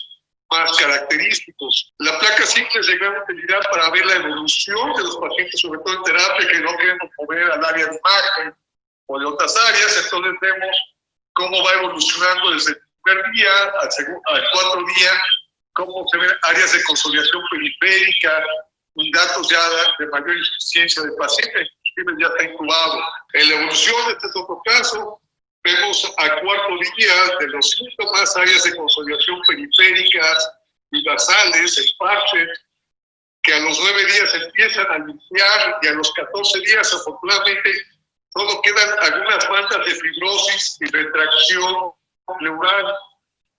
Speaker 3: más característicos. La placa simple es de gran utilidad para ver la evolución de los pacientes, sobre todo en terapia, que no queremos mover al área de imagen o de otras áreas. Entonces vemos cómo va evolucionando desde el primer día al 4 día, cómo se ven áreas de consolidación periférica, datos ya de mayor insuficiencia del paciente, inclusive ya está intubado. En la evolución, este es otro caso, vemos al 4 día de los síntomas, áreas de consolidación periféricas y basales, el parche, que a los 9 días empiezan a limpiar y a los 14 días, afortunadamente, solo quedan algunas bandas de fibrosis y retracción pleural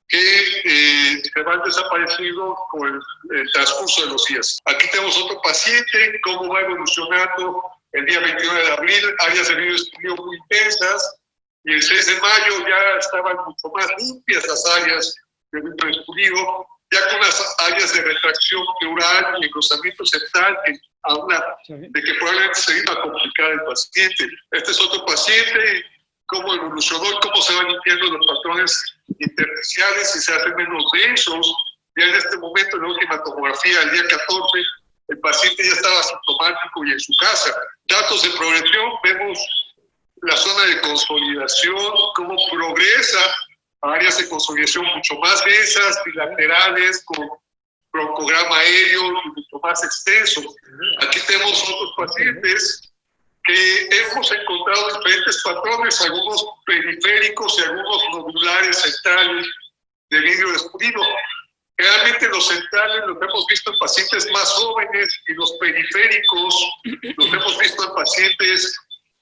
Speaker 3: que se van desapareciendo con el transcurso de los días. Aquí tenemos otro paciente, cómo va evolucionando el día 29 de abril, áreas de vidrio estudio muy intensas, y el 6 de mayo ya estaban mucho más limpias las áreas de vidrio escudido, ya con las áreas de retracción pleural y engrosamiento septal, que habla de que probablemente se iba a complicar el paciente. Este es otro paciente, cómo evolucionó y cómo se van limpiando los patrones intersticiales y se hacen menos densos. Ya en este momento, en la última tomografía, el día 14, el paciente ya estaba asintomático y en su casa. Datos de progresión, vemos la zona de consolidación, cómo progresa a áreas de consolidación mucho más densas, bilaterales, con broncograma aéreo y mucho más extenso. Aquí tenemos otros pacientes que hemos encontrado diferentes patrones, algunos periféricos y algunos nodulares centrales de vidrio escudido. Realmente los centrales los hemos visto en pacientes más jóvenes y los periféricos los hemos visto en pacientes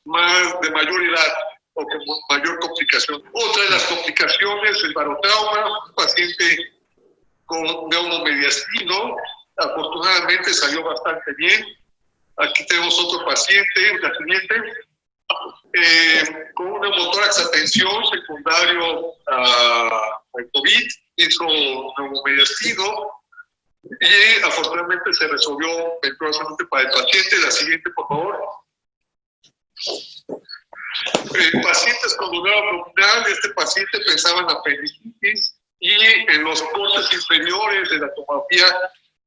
Speaker 3: de mayor edad o con mayor complicación. Otra de las complicaciones, el barotrauma, un paciente con neumomediastino, afortunadamente salió bastante bien. Aquí tenemos otro paciente, la siguiente, con un neumotórax a tensión secundario al COVID, hizo neumomediastino y afortunadamente se resolvió venturosamente para el paciente. La siguiente, por favor. Pacientes con dolor abdominal, este paciente pensaba en apendicitis y en los cortes inferiores de la tomografía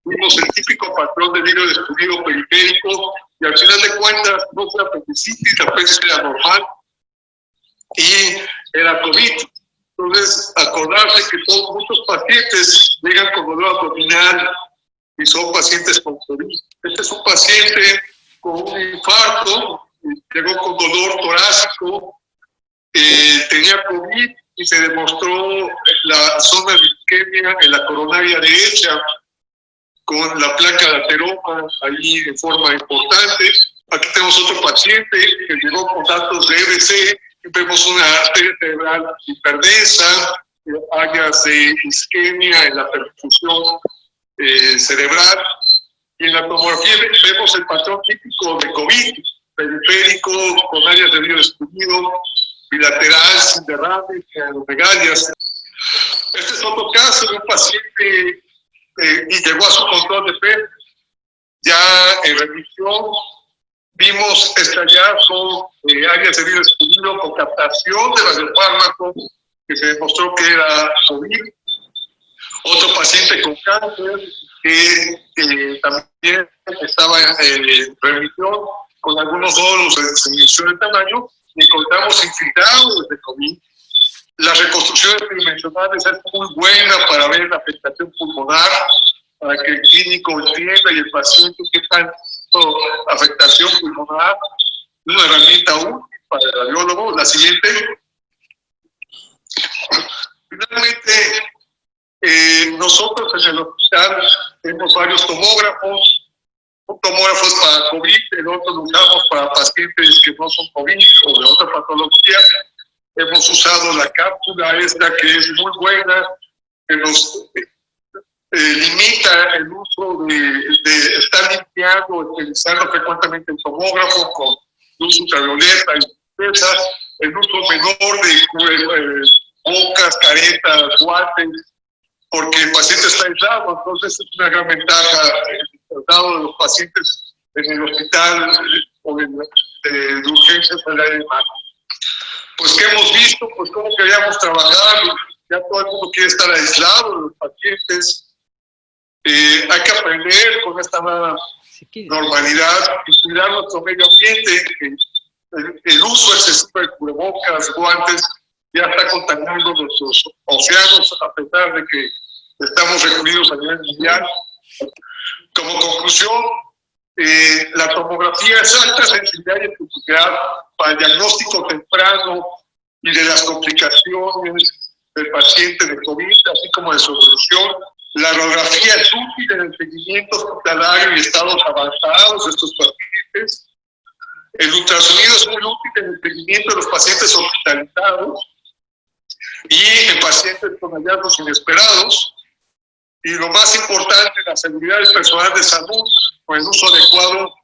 Speaker 3: vimos el típico patrón de vidrio escudido periférico y al final de cuentas no fue apendicitis, la apendicitis era normal y era COVID. Entonces, acordarse que muchos pacientes llegan con dolor abdominal y son pacientes con COVID. Este es un paciente con un infarto, llegó con dolor torácico, tenía COVID y se demostró la zona de isquemia en la coronaria derecha con la placa de ateroma ahí en forma importante. Aquí tenemos otro paciente que llegó con datos de EBC, vemos una arteria cerebral hiperdensa, áreas de isquemia en la perfusión cerebral, y en la tomografía vemos el patrón típico de COVID, periférico, con áreas de vidrio escudido, bilateral, sin derrames, aeromegalias. Este es otro caso de un paciente y llegó a su control de PET. Ya en remisión vimos este hallazgo de áreas de vidrio escudido con captación de radiofármaco que se demostró que era COVID. Otro paciente con cáncer que también estaba en remisión con algunos nódulos de disminución de tamaño y encontramos infiltrados de COVID. La reconstrucción tridimensionales es muy buena para ver la afectación pulmonar, para que el clínico entienda y el paciente qué tanto afectación pulmonar. Es una herramienta útil para el radiólogo. La siguiente. Finalmente, nosotros en el hospital tenemos varios tomógrafos. Un tomógrafo es para COVID, el otro lo usamos para pacientes que no son COVID o de otra patología. Hemos usado la cápsula esta que es muy buena, que nos limita el uso de estar limpiando, utilizando frecuentemente el tomógrafo con luz ultravioleta y pesas, el uso menor de bocas, caretas, guantes, porque el paciente está aislado. Entonces es una gran ventaja el tratado de los pacientes en el hospital o de urgencias del área de mano. Pues que hemos visto, pues cómo queríamos trabajar, ya todo el mundo quiere estar aislado de los pacientes. Hay que aprender con esta nueva normalidad y cuidar nuestro medio ambiente. El uso excesivo de cubrebocas, guantes, ya está contaminando nuestros océanos, a pesar de que estamos recluidos a nivel mundial. Como conclusión, la tomografía es alta sensibilidad y especificidad para el diagnóstico temprano y de las complicaciones del paciente de COVID, así como de su evolución. La radiografía es útil en el seguimiento hospitalario y estados avanzados de estos pacientes. El ultrasonido es muy útil en el seguimiento de los pacientes hospitalizados y en pacientes con hallazgos inesperados. Y lo más importante, la seguridad del personal de salud con el uso adecuado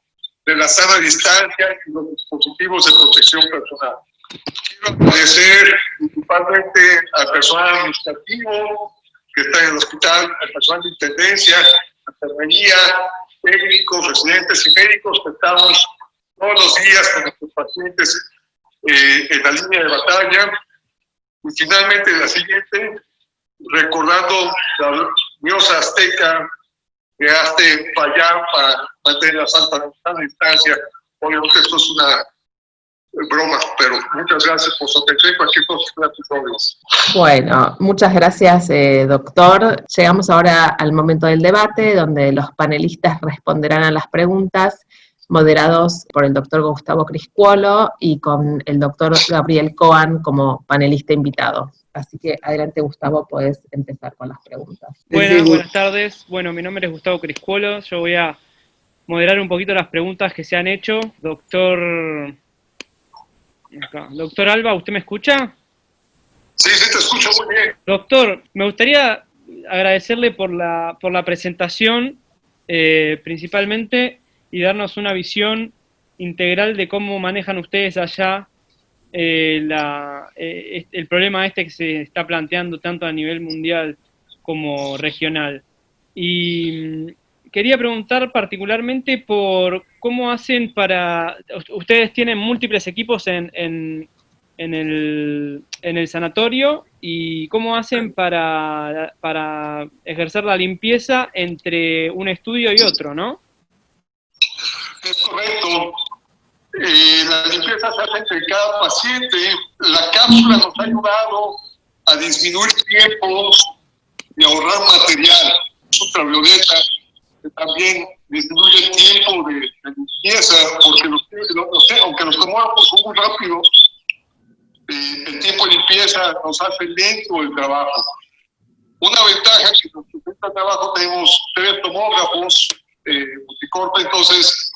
Speaker 3: de la sana distancia y los dispositivos de protección personal. Quiero agradecer principalmente al personal administrativo que está en el hospital, al personal de intendencia, enfermería, técnicos, residentes y médicos que estamos todos los días con nuestros pacientes en la línea de batalla. Y finalmente la siguiente, recordando la diosa azteca que hace fallar para mantener la sana distancia. Obviamente esto es una broma, pero muchas gracias por su atención y cualquier cosa que tus órdenes.
Speaker 1: Bueno, muchas gracias, doctor. Llegamos ahora al momento del debate, donde los panelistas responderán a las preguntas, moderados por el doctor Gustavo Criscuolo y con el doctor Gabriel Coan como panelista invitado. Así que adelante, Gustavo, podés empezar con las preguntas.
Speaker 4: Buenas tardes. Bueno, mi nombre es Gustavo Criscuolo. Yo voy a moderar un poquito las preguntas que se han hecho. Doctor Alba, ¿usted me escucha?
Speaker 3: Sí, te escucho muy bien.
Speaker 4: Doctor, me gustaría agradecerle por la presentación, principalmente, y darnos una visión integral de cómo manejan ustedes allá el problema que se está planteando tanto a nivel mundial como regional. Y quería preguntar particularmente por cómo hacen para... Ustedes tienen múltiples equipos en el sanatorio, y cómo hacen para ejercer la limpieza entre un estudio y otro, ¿no?
Speaker 3: Es correcto. La limpieza se hace entre cada paciente. La cápsula nos ha ayudado a disminuir tiempos y ahorrar material. Ultravioleta, que también disminuye el tiempo de limpieza, porque aunque los tomógrafos son muy rápidos, el tiempo de limpieza nos hace lento el trabajo. Una ventaja que nos presenta el trabajo, tenemos 3 tomógrafos multicorte, entonces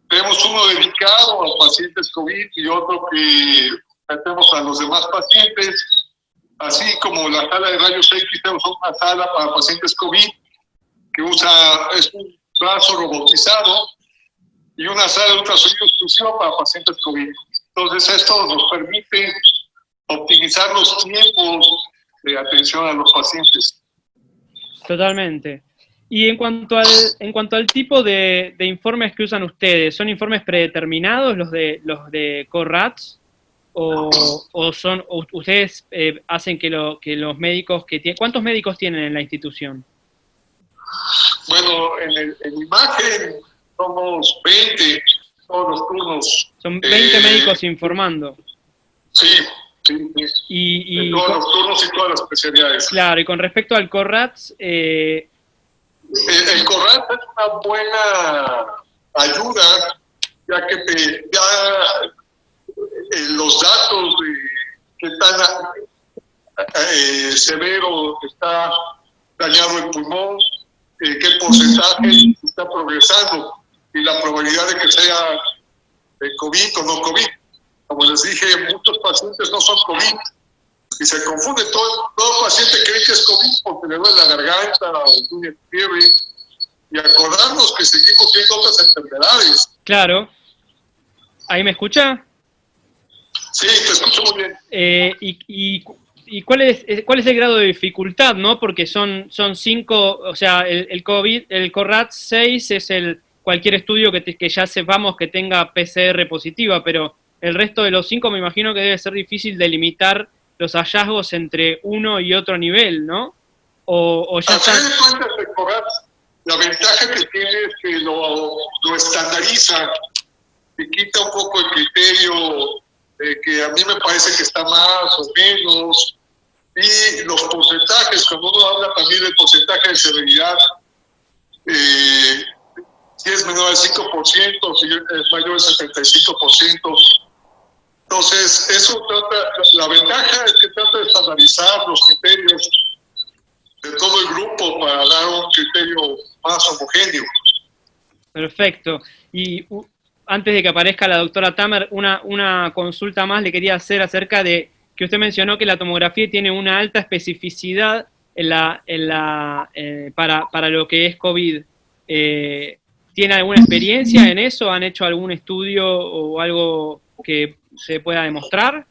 Speaker 3: tenemos uno dedicado a pacientes COVID y otro que metemos a los demás pacientes, así como la sala de rayos X. Tenemos una sala para pacientes COVID que es un brazo robotizado, y una sala de ultrasonido exclusivo para pacientes COVID. Entonces esto nos permite optimizar los tiempos de atención a los pacientes.
Speaker 4: Totalmente. Y en cuanto al tipo de informes que usan ustedes, ¿son informes predeterminados los de CORRATS? ¿O ustedes hacen que los médicos ¿cuántos médicos tienen en la institución?
Speaker 3: Bueno, en imagen somos 20, todos los turnos.
Speaker 4: Son 20 médicos informando.
Speaker 3: Sí. Y todos los turnos y todas las especialidades.
Speaker 4: Claro, y con respecto al CORRATS...
Speaker 3: el CORRATS es una buena ayuda, ya que los datos de qué tan severo está dañado el pulmón, qué porcentaje está progresando y la probabilidad de que sea COVID o no COVID. Como les dije, muchos pacientes no son COVID y se confunde. Todo paciente cree que es COVID porque le duele la garganta o tiene fiebre, y acordarnos que seguimos viendo otras enfermedades.
Speaker 4: Claro. ¿Ahí me escucha?
Speaker 3: Sí, te escucho muy bien.
Speaker 4: ¿Y cuál es el grado de dificultad, no? Porque son 5, o sea, el CORRATS 6 es cualquier estudio que ya sepamos que tenga PCR positiva, pero el resto de los 5 me imagino que debe ser difícil delimitar los hallazgos entre uno y otro nivel, ¿no? O ya están...
Speaker 3: La ventaja que tiene es que lo estandariza y quita un poco el criterio que a mí me parece que está más o menos, y los porcentajes, cuando uno habla también del porcentaje de severidad, si es menor al 5%, si es mayor al 75%. Entonces, la ventaja es que trata de estandarizar los criterios de todo el grupo para dar un criterio más homogéneo.
Speaker 4: Perfecto. Y antes de que aparezca la doctora Tamer, una consulta más le quería hacer acerca de que usted mencionó que la tomografía tiene una alta especificidad para lo que es COVID. ¿Tiene alguna experiencia en eso? ¿Han hecho algún estudio o algo que se pueda demostrar?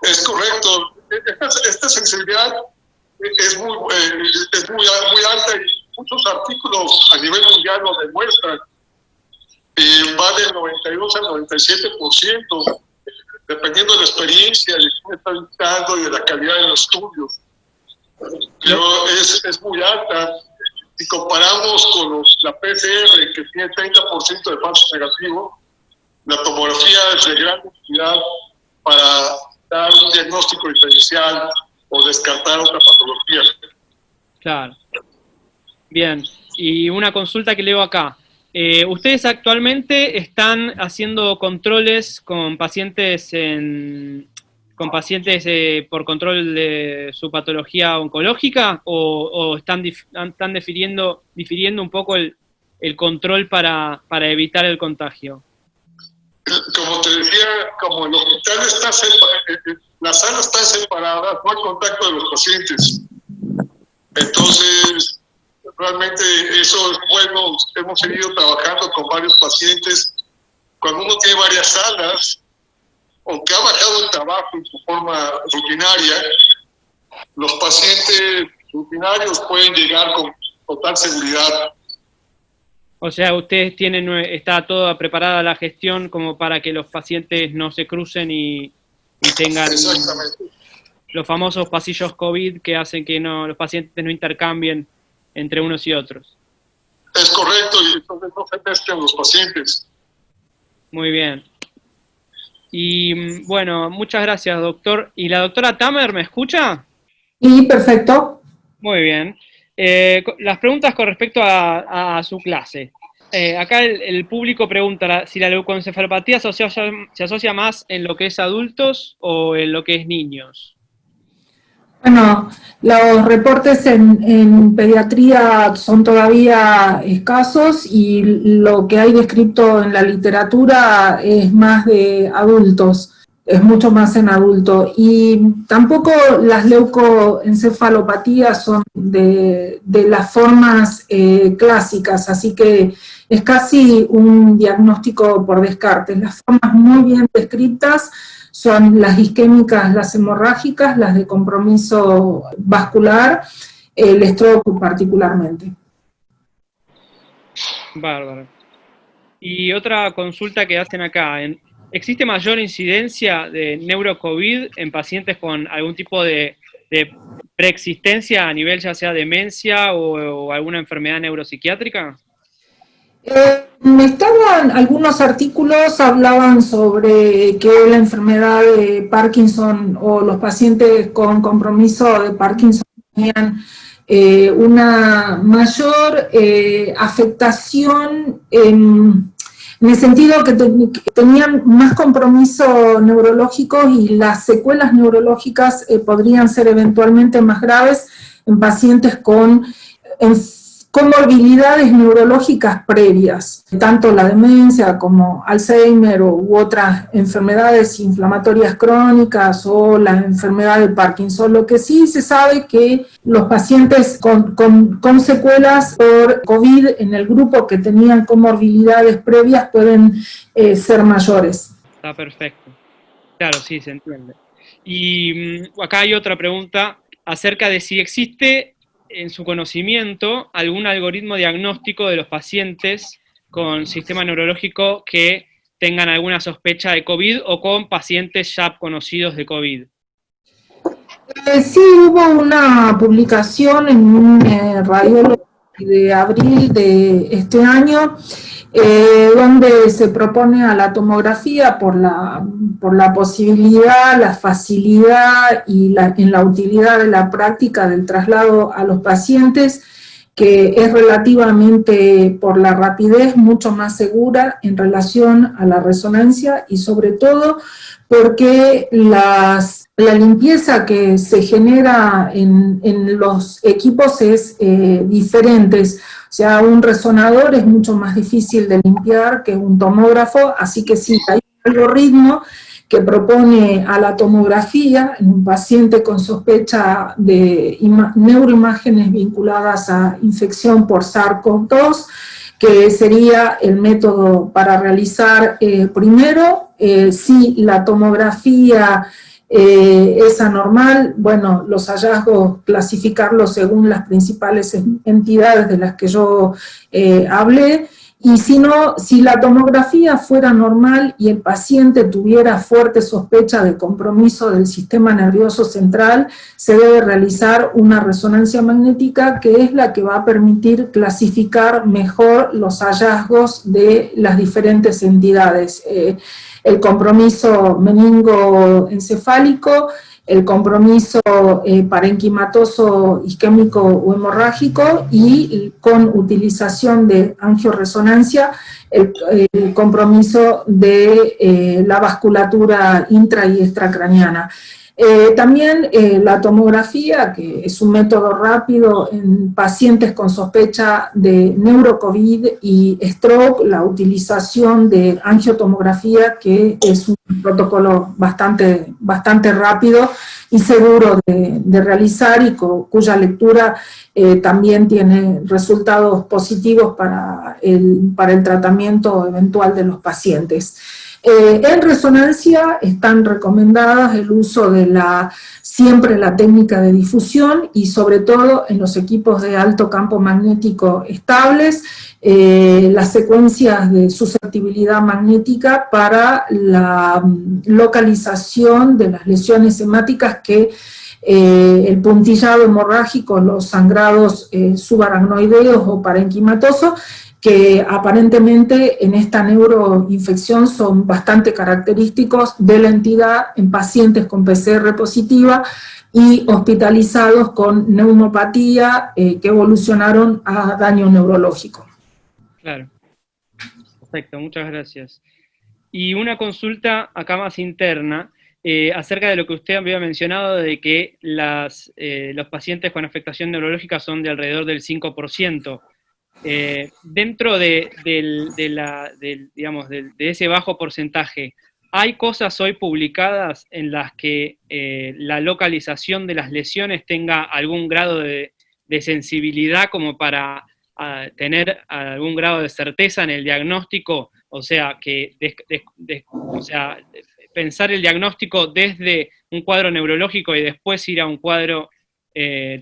Speaker 3: Es correcto. Esta sensibilidad es muy alta y muchos artículos a nivel mundial lo demuestran. Va del 92 al 97%, dependiendo de la experiencia, de quién está dictando y de la calidad de los estudios. Pero es muy alta. Si comparamos con la PCR, que tiene 30% de falsos negativos, la tomografía es de gran utilidad para dar un diagnóstico diferencial o descartar otra patología.
Speaker 4: Claro. Bien, y una consulta que leo acá. Ustedes actualmente están haciendo controles con pacientes por control de su patología oncológica o están difiriendo un poco el control para evitar el contagio?
Speaker 3: Como te decía, como el hospital está las salas están separadas, no hay contacto de los pacientes. Entonces, realmente eso es bueno. Hemos seguido trabajando con varios pacientes. Cuando uno tiene varias salas, aunque ha bajado el trabajo en su forma rutinaria, los pacientes rutinarios pueden llegar con total seguridad.
Speaker 4: O sea, ustedes está toda preparada la gestión como para que los pacientes no se crucen y tengan los famosos pasillos COVID que hacen que los pacientes no intercambien entre unos y otros.
Speaker 3: Es correcto, y entonces no se mezclan los pacientes.
Speaker 4: Muy bien. Y bueno, muchas gracias, doctor. ¿Y la doctora Tamer me escucha?
Speaker 2: Sí, perfecto.
Speaker 4: Muy bien. Las preguntas con respecto a su clase. Acá el público pregunta si la leucoencefalopatía se asocia más en lo que es adultos o en lo que es niños.
Speaker 2: Bueno, los reportes en pediatría son todavía escasos y lo que hay descrito en la literatura es más de adultos, es mucho más en adulto. Y tampoco las leucoencefalopatías son de las formas clásicas, así que es casi un diagnóstico por descarte. Las formas muy bien descritas son las isquémicas, las hemorrágicas, las de compromiso vascular, el stroke particularmente.
Speaker 4: Bárbaro. Y otra consulta que hacen acá, ¿existe mayor incidencia de neurocovid en pacientes con algún tipo de preexistencia a nivel ya sea demencia o alguna enfermedad neuropsiquiátrica?
Speaker 2: Algunos artículos hablaban sobre que la enfermedad de Parkinson o los pacientes con compromiso de Parkinson tenían una mayor afectación en el sentido que tenían más compromiso neurológico y las secuelas neurológicas podrían ser eventualmente más graves en pacientes con comorbilidades neurológicas previas, tanto la demencia como Alzheimer u otras enfermedades inflamatorias crónicas o la enfermedad de Parkinson. Lo que sí se sabe que los pacientes con secuelas por COVID en el grupo que tenían comorbilidades previas pueden ser mayores.
Speaker 4: Está perfecto. Claro, sí, se entiende. Y acá hay otra pregunta acerca de si existe en su conocimiento algún algoritmo diagnóstico de los pacientes con sistema neurológico que tengan alguna sospecha de COVID o con pacientes ya conocidos de COVID.
Speaker 2: Sí, hubo una publicación en un radiólogo de abril de este año donde se propone a la tomografía por la posibilidad, la facilidad y en la utilidad de la práctica del traslado a los pacientes, que es relativamente, por la rapidez, mucho más segura en relación a la resonancia y sobre todo porque la limpieza que se genera en los equipos es diferente. O sea, un resonador es mucho más difícil de limpiar que un tomógrafo, así que sí, hay un algoritmo que propone a la tomografía en un paciente con sospecha de neuroimágenes vinculadas a infección por SARS-CoV-2, que sería el método para realizar primero, si la tomografía es anormal, bueno, los hallazgos clasificarlos según las principales entidades de las que yo hablé, y si no, si la tomografía fuera normal y el paciente tuviera fuerte sospecha de compromiso del sistema nervioso central, se debe realizar una resonancia magnética, que es la que va a permitir clasificar mejor los hallazgos de las diferentes entidades. El compromiso meningoencefálico, el compromiso parenquimatoso isquémico o hemorrágico, y con utilización de angioresonancia, el compromiso de la vasculatura intra y extracraniana. También la tomografía, que es un método rápido en pacientes con sospecha de neurocovid y stroke, la utilización de angiotomografía, que es un protocolo bastante rápido y seguro de realizar, y cuya lectura también tiene resultados positivos para el tratamiento eventual de los pacientes. En resonancia están recomendadas el uso de siempre la técnica de difusión, y sobre todo en los equipos de alto campo magnético estables, las secuencias de susceptibilidad magnética para la localización de las lesiones hemáticas, que el puntillado hemorrágico, los sangrados subaracnoideos o parenquimatosos, que aparentemente en esta neuroinfección son bastante característicos de la entidad en pacientes con PCR positiva y hospitalizados con neumopatía que evolucionaron a daño neurológico.
Speaker 4: Claro. Perfecto, muchas gracias. Y una consulta acá más interna, acerca de lo que usted había mencionado, de que los pacientes con afectación neurológica son de alrededor del 5%. Dentro de ese bajo porcentaje, ¿hay cosas hoy publicadas en las que la localización de las lesiones tenga algún grado de sensibilidad como para tener algún grado de certeza en el diagnóstico? O sea, pensar el diagnóstico desde un cuadro neurológico y después ir a un cuadro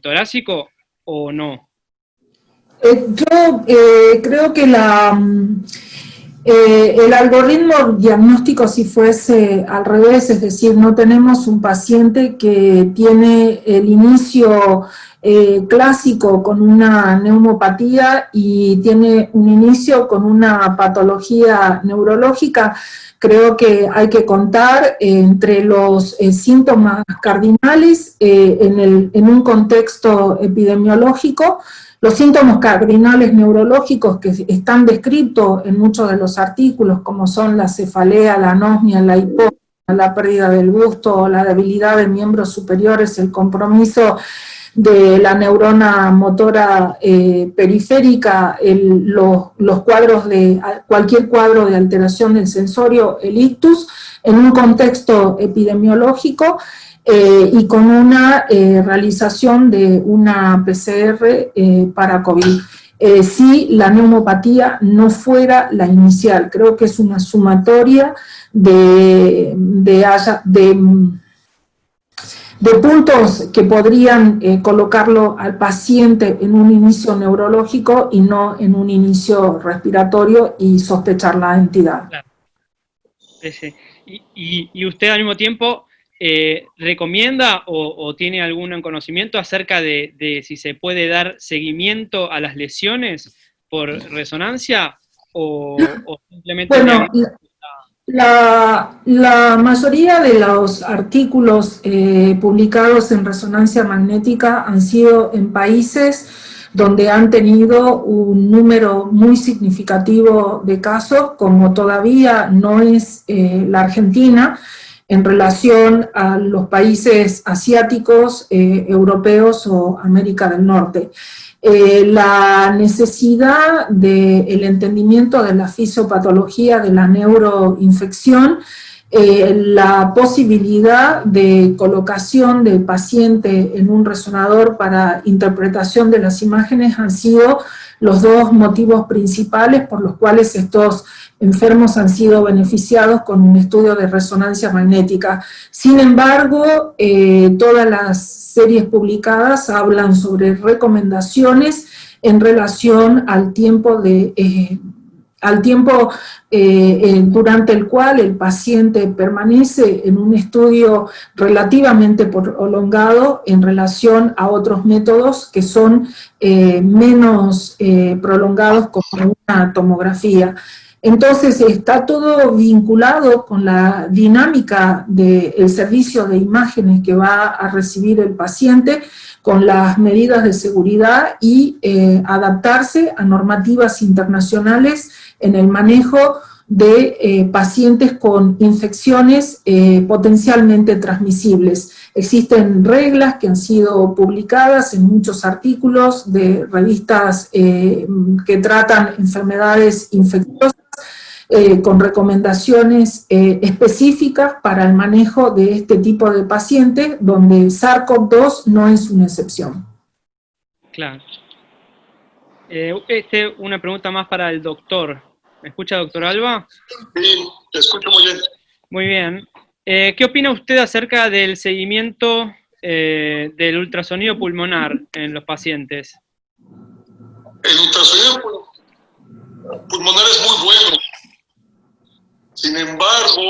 Speaker 4: torácico, ¿o no?
Speaker 2: Yo creo que el algoritmo diagnóstico, si fuese al revés, es decir, no tenemos un paciente que tiene el inicio clásico con una neumopatía y tiene un inicio con una patología neurológica. Creo que hay que contar entre los síntomas cardinales en un contexto epidemiológico. Los síntomas cardinales neurológicos que están descritos en muchos de los artículos, como son la cefalea, la anosmia, la hipoxia, la pérdida del gusto, la debilidad de miembros superiores, el compromiso de la neurona motora periférica, los cuadros cualquier cuadro de alteración del sensorio, el ictus, en un contexto epidemiológico, y con una realización de una PCR para COVID. Si la neumopatía no fuera la inicial, creo que es una sumatoria de puntos que podrían colocarlo al paciente en un inicio neurológico y no en un inicio respiratorio y sospechar la entidad.
Speaker 4: Claro. Sí. Y usted al mismo tiempo ¿recomienda o tiene algún conocimiento acerca de si se puede dar seguimiento a las lesiones por resonancia o simplemente...
Speaker 2: Bueno, la mayoría de los artículos publicados en resonancia magnética han sido en países donde han tenido un número muy significativo de casos, como todavía no es la Argentina, en relación a los países asiáticos, europeos o América del Norte. La necesidad del entendimiento de la fisiopatología de la neuroinfección, la posibilidad de colocación del paciente en un resonador para interpretación de las imágenes han sido los dos motivos principales por los cuales estos enfermos han sido beneficiados con un estudio de resonancia magnética. Sin embargo, todas las series publicadas hablan sobre recomendaciones en relación al tiempo durante el cual el paciente permanece en un estudio relativamente prolongado en relación a otros métodos que son menos prolongados, como una tomografía. Entonces está todo vinculado con la dinámica del servicio de imágenes que va a recibir el paciente, con las medidas de seguridad y adaptarse a normativas internacionales en el manejo de pacientes con infecciones potencialmente transmisibles. Existen reglas que han sido publicadas en muchos artículos de revistas que tratan enfermedades infecciosas, con recomendaciones específicas para el manejo de este tipo de pacientes, donde SARS-CoV-2 no es una excepción.
Speaker 4: Claro. Una pregunta más para el doctor. ¿Me escucha, doctor Alba?
Speaker 3: Sí, te escucho muy bien.
Speaker 4: Muy bien. ¿Qué opina usted acerca del seguimiento del ultrasonido pulmonar en los pacientes?
Speaker 3: El ultrasonido pulmonar es muy bueno. Sin embargo,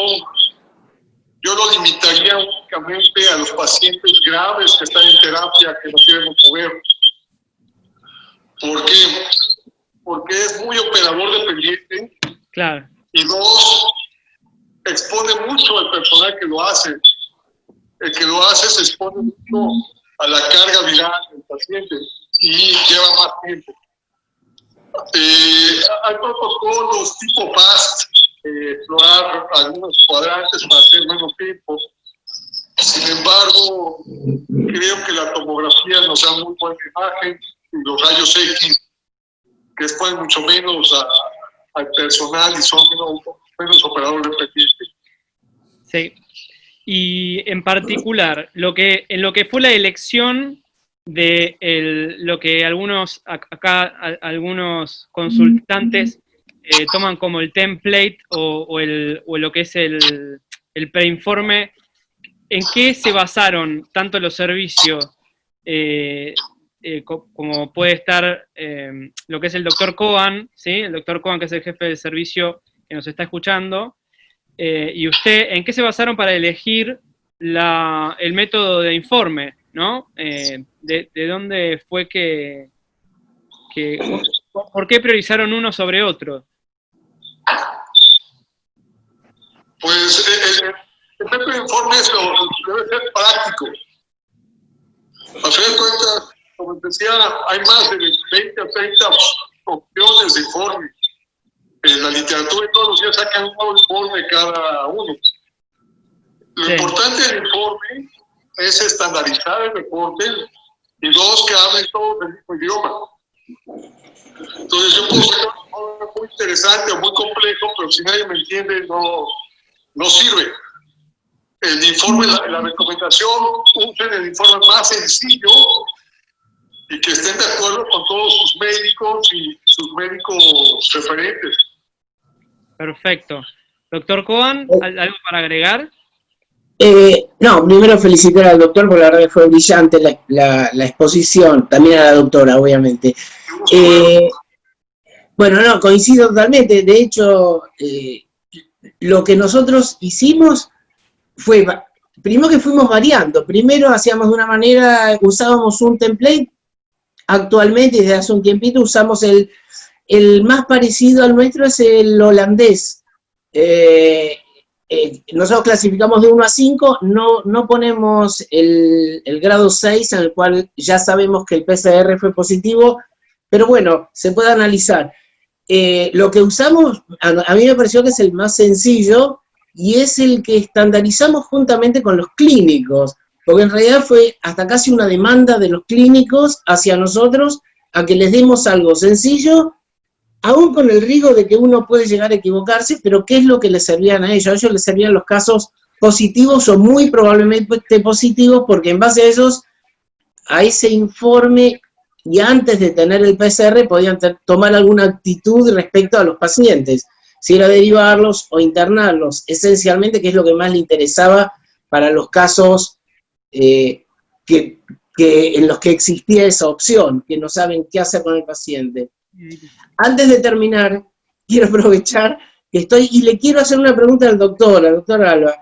Speaker 3: yo lo limitaría únicamente a los pacientes graves que están en terapia, que no quieren mover. ¿Por qué? Porque es muy operador dependiente.
Speaker 4: Claro.
Speaker 3: Y dos, expone mucho al personal que lo hace. El que lo hace se expone mucho a la carga viral del paciente y lleva más tiempo. Hay protocolos tipo FAST, explorar algunos cuadrantes para hacer menos tiempo. Sin embargo, creo que la tomografía nos da muy buena imagen y los rayos X, que exponen mucho menos al personal y son menos operadores dependientes.
Speaker 4: Sí. Y en particular, en lo que fue la elección de lo que algunos consultantes toman como el template o lo que es el preinforme, ¿en qué se basaron tanto los servicios como puede estar lo que es el doctor Cohen, ¿sí? El doctor Cohen, que es el jefe del servicio que nos está escuchando, y usted, ¿en qué se basaron para elegir el método de informe, ¿no? ¿De dónde fue por qué priorizaron uno sobre otro?
Speaker 3: Pues el método de informe debe ser práctico. A fin de cuentas, como decía, hay más de 20 o 30 opciones de informe. En la literatura y todos los días sacan un nuevo informe cada uno. Lo importante del informe es estandarizar el reporte y dos, que hablen todos el mismo idioma. Entonces yo puedo ser un informe muy interesante o muy complejo, pero si nadie me entiende no sirve. El informe, la recomendación, usen el informe más sencillo y que estén de acuerdo con todos sus médicos y sus médicos referentes.
Speaker 4: Perfecto. Doctor Cohen, ¿algo para agregar?
Speaker 5: No, primero felicitar al doctor, porque la verdad que fue brillante la exposición, también a la doctora, obviamente. Bueno, no, coincido totalmente. De hecho, lo que nosotros hicimos fue, primero que fuimos variando. Primero hacíamos de una manera, usábamos un template. Actualmente, desde hace un tiempito, usamos el más parecido al nuestro, es el holandés. Nosotros clasificamos de 1 a 5, no ponemos el grado 6, en el cual ya sabemos que el PCR fue positivo, pero bueno, se puede analizar. Lo que usamos, a mí me pareció que es el más sencillo, y es el que estandarizamos juntamente con los clínicos, porque en realidad fue hasta casi una demanda de los clínicos hacia nosotros, a que les demos algo sencillo, aún con el riesgo de que uno puede llegar a equivocarse, pero ¿qué es lo que les servían a ellos? A ellos les servían los casos positivos o muy probablemente positivos, porque en base a esos, a ese informe, y antes de tener el PCR podían tomar alguna actitud respecto a los pacientes, si era derivarlos o internarlos, esencialmente, que es lo que más le interesaba para los casos en los que existía esa opción, que no saben qué hacer con el paciente. Antes de terminar, quiero aprovechar que estoy, y le quiero hacer una pregunta al doctor Alba.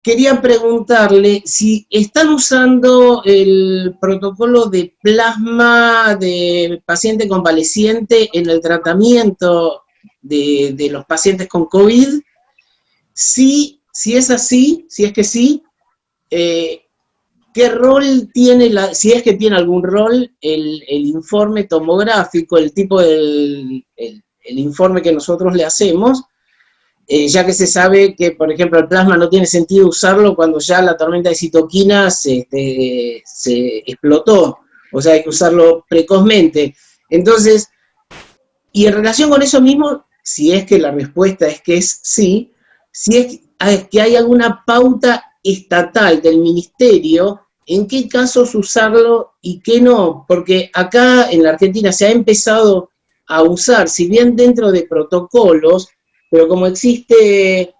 Speaker 5: Quería preguntarle si están usando el protocolo de plasma de paciente convaleciente en el tratamiento de los pacientes con COVID. Si es así, si es que sí, ¿qué rol tiene, si es que tiene algún rol, el informe tomográfico, el tipo el informe que nosotros le hacemos? Ya que se sabe que, por ejemplo, el plasma no tiene sentido usarlo cuando ya la tormenta de citoquinas se explotó, o sea, hay que usarlo precozmente. Entonces, y en relación con eso mismo, si es que la respuesta es que es sí, si es que hay alguna pauta estatal del ministerio, en qué casos usarlo y qué no, porque acá en la Argentina se ha empezado a usar, si bien dentro de protocolos, pero como existe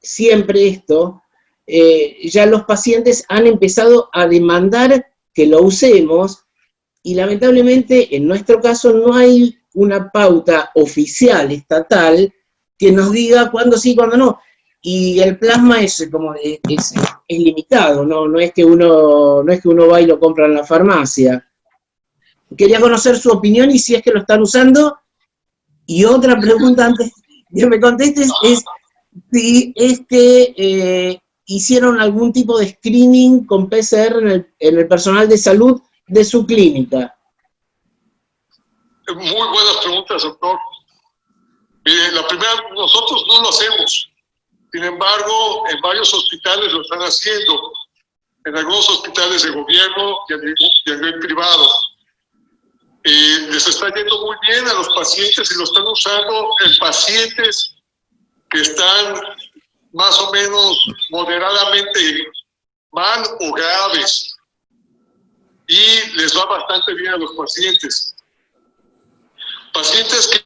Speaker 5: siempre esto, ya los pacientes han empezado a demandar que lo usemos, y lamentablemente en nuestro caso no hay una pauta oficial, estatal, que nos diga cuándo sí, cuándo no. Y el plasma es limitado, no es que uno va y lo compra en la farmacia. Quería conocer su opinión y si es que lo están usando. Y otra pregunta antes de que me contestes es si es que hicieron algún tipo de screening con PCR en el personal de salud de su clínica.
Speaker 3: Muy buenas preguntas, doctor. La primera, nosotros no lo hacemos. Sin embargo, en varios hospitales lo están haciendo. En algunos hospitales de gobierno y a nivel privado. Les está yendo muy bien a los pacientes y lo están usando en pacientes que están más o menos moderadamente mal o graves, y les va bastante bien a los pacientes. Pacientes que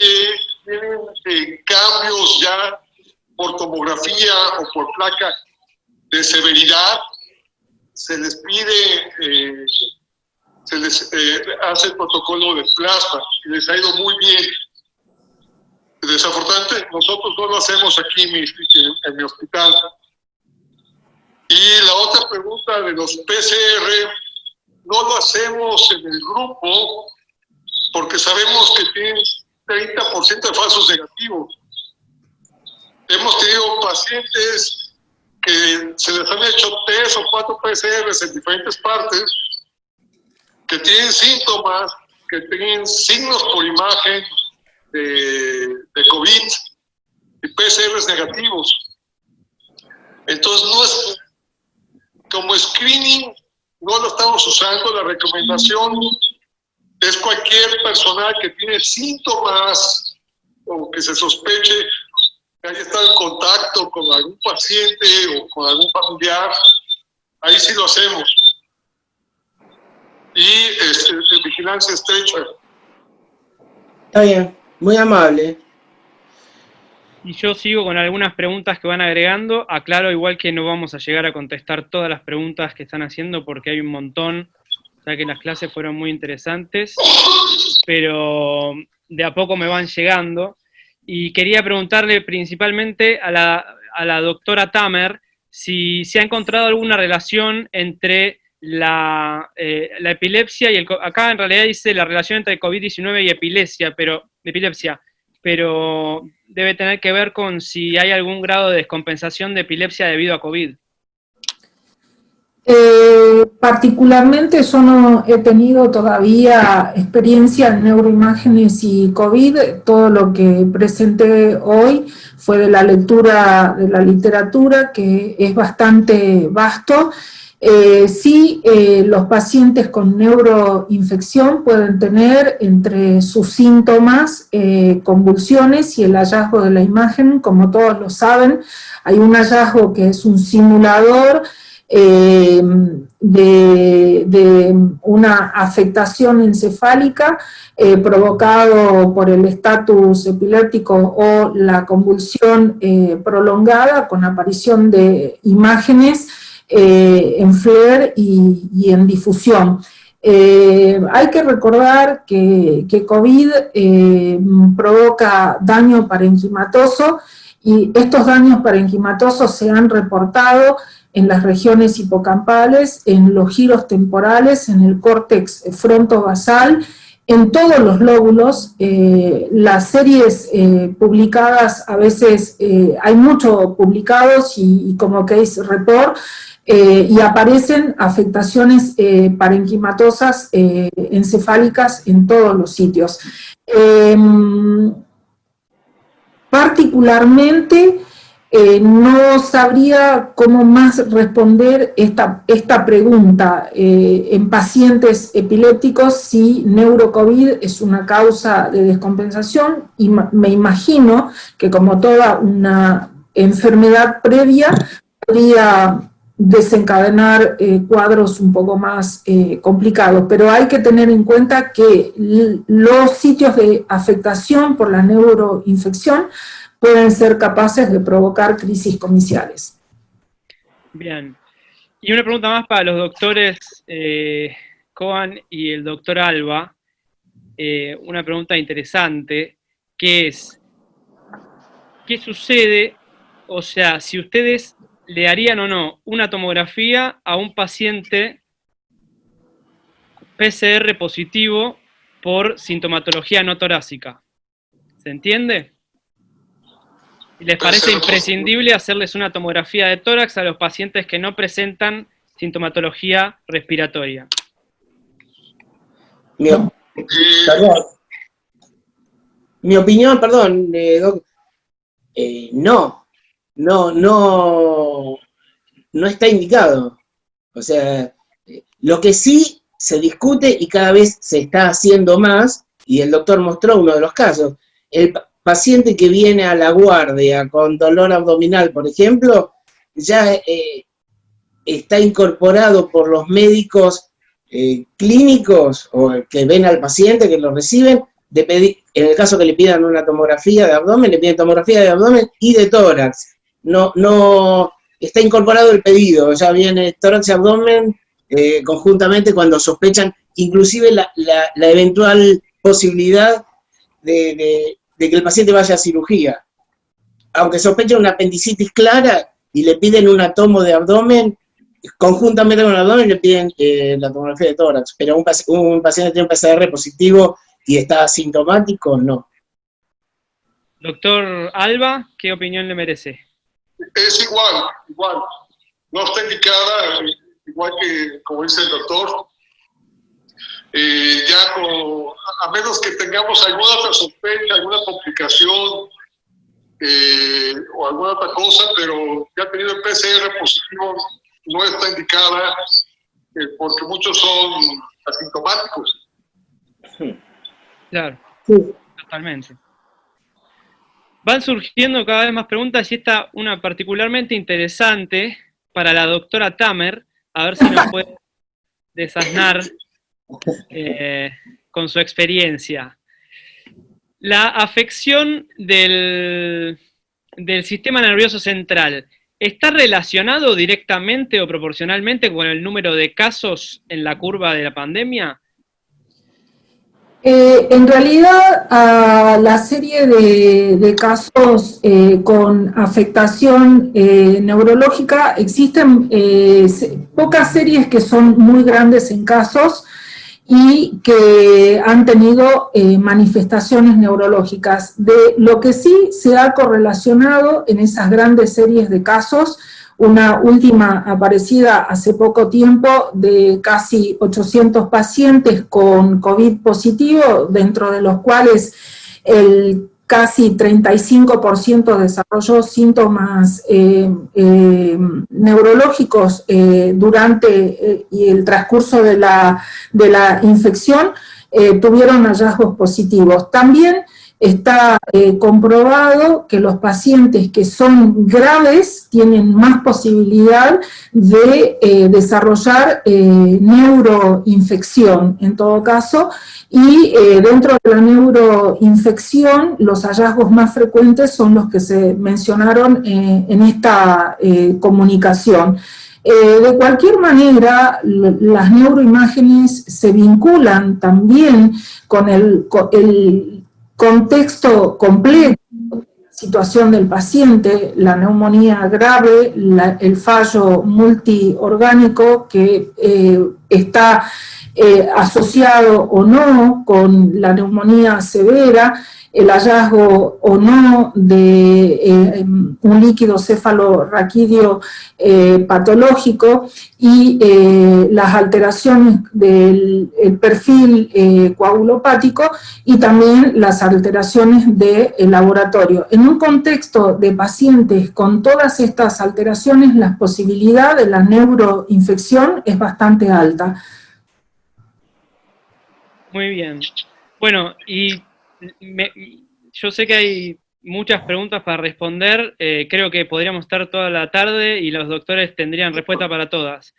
Speaker 3: tienen cambios ya por tomografía o por placa de severidad, se les pide se les hace el protocolo de plasma y les ha ido muy bien. Desafortunadamente, nosotros no lo hacemos aquí en mi hospital. Y la otra pregunta de los PCR, no lo hacemos en el grupo porque sabemos que tienen 30% de falsos negativos. Hemos tenido pacientes que se les han hecho 3 o 4 PCRs en diferentes partes, que tienen síntomas, que tienen signos por imagen de COVID y PCRs negativos. Entonces, no es, como screening no lo estamos usando. La recomendación es cualquier personal que tiene síntomas o que se sospeche que haya estado en contacto con algún paciente o con algún familiar, ahí sí lo hacemos. Y vigilancia estrecha.
Speaker 5: Está bien, muy amable.
Speaker 4: Y yo sigo con algunas preguntas que van agregando. Aclaro igual que no vamos a llegar a contestar todas las preguntas que están haciendo porque hay un montón, ya que las clases fueron muy interesantes, pero de a poco me van llegando. Y quería preguntarle principalmente a la doctora Tamer si se ha encontrado alguna relación entre la epilepsia y acá en realidad dice la relación entre COVID-19 y epilepsia, pero debe tener que ver con si hay algún grado de descompensación de epilepsia debido a COVID.
Speaker 2: Particularmente yo no he tenido todavía experiencia en neuroimágenes y COVID. Todo lo que presenté hoy fue de la lectura de la literatura, que es bastante vasto. Sí, los pacientes con neuroinfección pueden tener entre sus síntomas convulsiones, y el hallazgo de la imagen, como todos lo saben, hay un hallazgo que es un simulador de de una afectación encefálica provocado por el estatus epiléptico o la convulsión prolongada, con aparición de imágenes en flare y en difusión. Hay que recordar que COVID provoca daño parenquimatoso, y estos daños parenquimatosos se han reportado en las regiones hipocampales, en los giros temporales, en el córtex fronto-basal, en todos los lóbulos. Las series publicadas, a veces hay mucho publicados y como case report, y aparecen afectaciones parenquimatosas encefálicas en todos los sitios. Particularmente, no sabría cómo más responder esta pregunta en pacientes epilépticos, si neurocovid es una causa de descompensación, y me imagino que, como toda una enfermedad previa, podría desencadenar cuadros un poco más complicados, pero hay que tener en cuenta que los sitios de afectación por la neuroinfección pueden ser capaces de provocar crisis comiciales.
Speaker 4: Bien. Y una pregunta más para los doctores Cohen y el doctor Alba. Una pregunta interesante, que es, ¿qué sucede? O sea, si ustedes le harían o no una tomografía a un paciente PCR positivo por sintomatología no torácica. ¿Se entiende? ¿Les parece imprescindible hacerles una tomografía de tórax a los pacientes que no presentan sintomatología respiratoria?
Speaker 5: Mi opinión, perdón, doc, no está indicado. O sea, lo que sí se discute y cada vez se está haciendo más, y el doctor mostró uno de los casos, el paciente que viene a la guardia con dolor abdominal, por ejemplo, ya está incorporado por los médicos clínicos o que ven al paciente, que lo reciben, de pedir, en el caso que le pidan una tomografía de abdomen, le piden tomografía de abdomen y de tórax. No está incorporado el pedido, ya viene tórax y abdomen conjuntamente cuando sospechan, inclusive la eventual posibilidad de que el paciente vaya a cirugía. Aunque sospechen una apendicitis clara y le piden una tomo de abdomen, conjuntamente con el abdomen le piden la tomografía de tórax, pero un paciente tiene un PCR positivo y está asintomático, no.
Speaker 4: Doctor Alba, ¿qué opinión le merece?
Speaker 3: Es igual. No está indicada, igual que como dice el doctor. A menos que tengamos alguna otra sospecha, alguna complicación o alguna otra cosa, pero ya tenido el PCR positivo, no está indicada porque muchos son asintomáticos.
Speaker 4: Claro,
Speaker 5: sí.
Speaker 4: Totalmente. Van surgiendo cada vez más preguntas y esta una particularmente interesante para la doctora Tamer, a ver si nos puede desasnar con su experiencia. La afección del sistema nervioso central, ¿está relacionado directamente o proporcionalmente con el número de casos en la curva de la pandemia?
Speaker 2: En realidad, a la serie de casos con afectación neurológica, existen pocas series que son muy grandes en casos y que han tenido manifestaciones neurológicas. De lo que sí se ha correlacionado en esas grandes series de casos, una última aparecida hace poco tiempo de casi 800 pacientes con COVID positivo, dentro de los cuales el casi 35% desarrolló síntomas neurológicos durante el transcurso de la infección, tuvieron hallazgos positivos. También está comprobado que los pacientes que son graves tienen más posibilidad de desarrollar neuroinfección, en todo caso, y dentro de la neuroinfección, los hallazgos más frecuentes son los que se mencionaron en esta comunicación. De cualquier manera, las neuroimágenes se vinculan también con el contexto completo de la situación del paciente, la neumonía grave, el fallo multiorgánico que está asociado o no con la neumonía severa, el hallazgo o no de un líquido cefalorraquídeo patológico y las alteraciones del perfil coagulopático y también las alteraciones del laboratorio. En un contexto de pacientes con todas estas alteraciones, la posibilidad de la neuroinfección es bastante alta.
Speaker 4: Muy bien. Bueno, y yo sé que hay muchas preguntas para responder, creo que podríamos estar toda la tarde y los doctores tendrían respuesta para todas.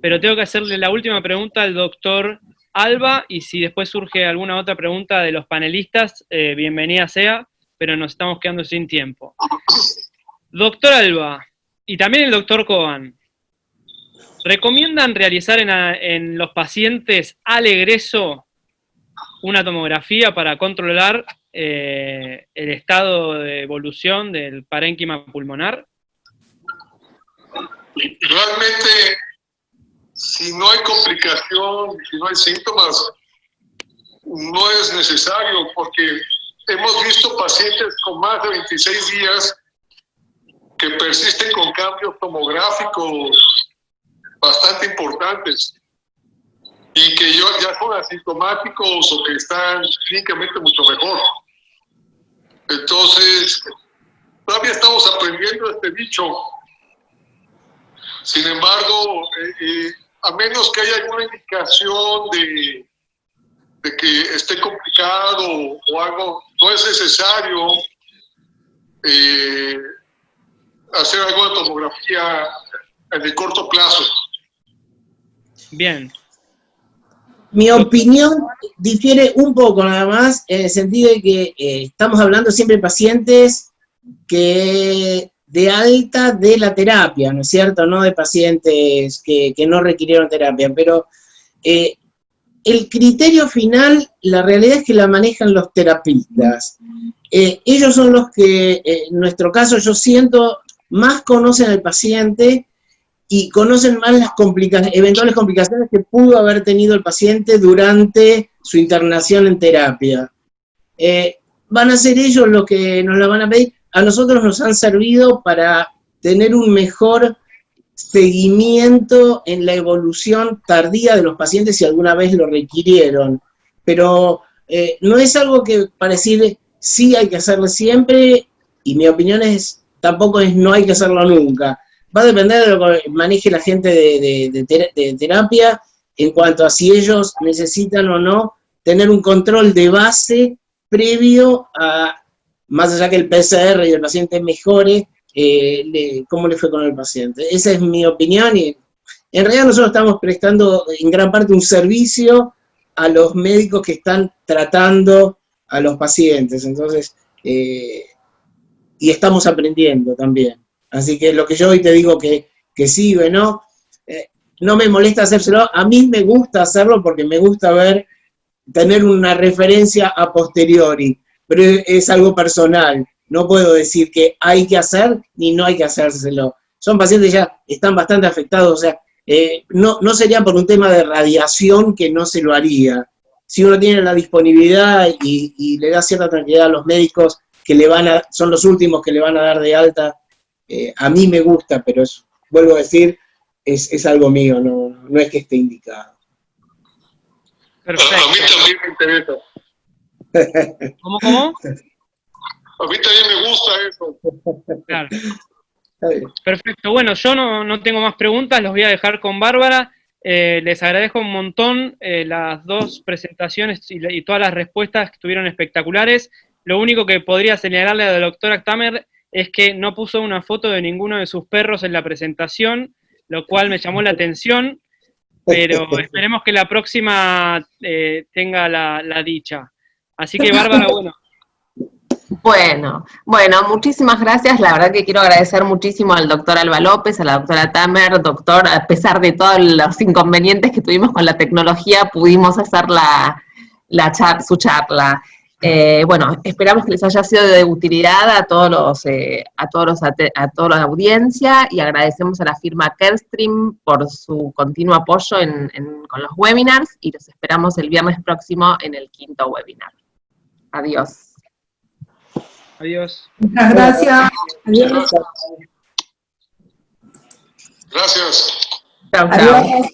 Speaker 4: Pero tengo que hacerle la última pregunta al doctor Alba, y si después surge alguna otra pregunta de los panelistas, bienvenida sea, pero nos estamos quedando sin tiempo. Doctor Alba, y también el doctor Coban, ¿recomiendan realizar en los pacientes al egreso una tomografía para controlar el estado de evolución del parénquima pulmonar?
Speaker 3: Realmente, si no hay complicación, si no hay síntomas, no es necesario, porque hemos visto pacientes con más de 26 días que persisten con cambios tomográficos bastante importantes y que ya son asintomáticos o que están clínicamente mucho mejor. Entonces, todavía estamos aprendiendo este bicho. Sin embargo, a menos que haya alguna indicación de que esté complicado o algo, no es necesario hacer alguna tomografía en el corto plazo.
Speaker 4: Bien.
Speaker 5: Mi opinión difiere un poco nada más, en el sentido de que estamos hablando siempre de pacientes que de alta de la terapia, ¿no es cierto? No de pacientes que no requirieron terapia, pero el criterio final, la realidad es que la manejan los terapistas. Ellos son los que, en nuestro caso, yo siento, más conocen al paciente y conocen más las eventuales complicaciones que pudo haber tenido el paciente durante su internación en terapia. Van a ser ellos los que nos la van a pedir. A nosotros nos han servido para tener un mejor seguimiento en la evolución tardía de los pacientes si alguna vez lo requirieron. Pero no es algo que para decir sí hay que hacerlo siempre, y mi opinión es, tampoco es no hay que hacerlo nunca. Va a depender de lo que maneje la gente de terapia en cuanto a si ellos necesitan o no tener un control de base previo a, más allá que el PCR y el paciente mejore, cómo le fue con el paciente. Esa es mi opinión, y en realidad nosotros estamos prestando en gran parte un servicio a los médicos que están tratando a los pacientes, entonces, y estamos aprendiendo también. Así que lo que yo hoy te digo que sí, ¿no? No me molesta hacérselo, a mí me gusta hacerlo porque me gusta tener una referencia a posteriori, pero es algo personal, no puedo decir que hay que hacer ni no hay que hacérselo. Son pacientes que ya están bastante afectados, o sea, no sería por un tema de radiación que no se lo haría. Si uno tiene la disponibilidad y le da cierta tranquilidad a los médicos que son los últimos que le van a dar de alta, a mí me gusta, pero vuelvo a decir, es algo mío, no es que esté indicado.
Speaker 4: Perfecto.
Speaker 3: A mí también me interesa.
Speaker 4: ¿Cómo?
Speaker 3: A mí también me gusta eso.
Speaker 4: Claro. Perfecto. Bueno, yo no tengo más preguntas, los voy a dejar con Bárbara. Les agradezco un montón las dos presentaciones y todas las respuestas que estuvieron espectaculares. Lo único que podría señalarle a la doctora Tamer es que no puso una foto de ninguno de sus perros en la presentación, lo cual me llamó la atención, pero esperemos que la próxima tenga la dicha. Así que, Bárbara, bueno.
Speaker 1: Bueno, muchísimas gracias. La verdad que quiero agradecer muchísimo al doctor Alba López, a la doctora Tamer. Doctor, a pesar de todos los inconvenientes que tuvimos con la tecnología, pudimos hacer su charla. Bueno, esperamos que les haya sido de utilidad a toda la audiencia, y agradecemos a la firma Carestream por su continuo apoyo con los webinars, y los esperamos el viernes próximo en el 5º webinar. Adiós.
Speaker 4: Adiós.
Speaker 2: Muchas gracias. Adiós.
Speaker 3: Gracias.
Speaker 1: Chao, chao.
Speaker 2: Adiós.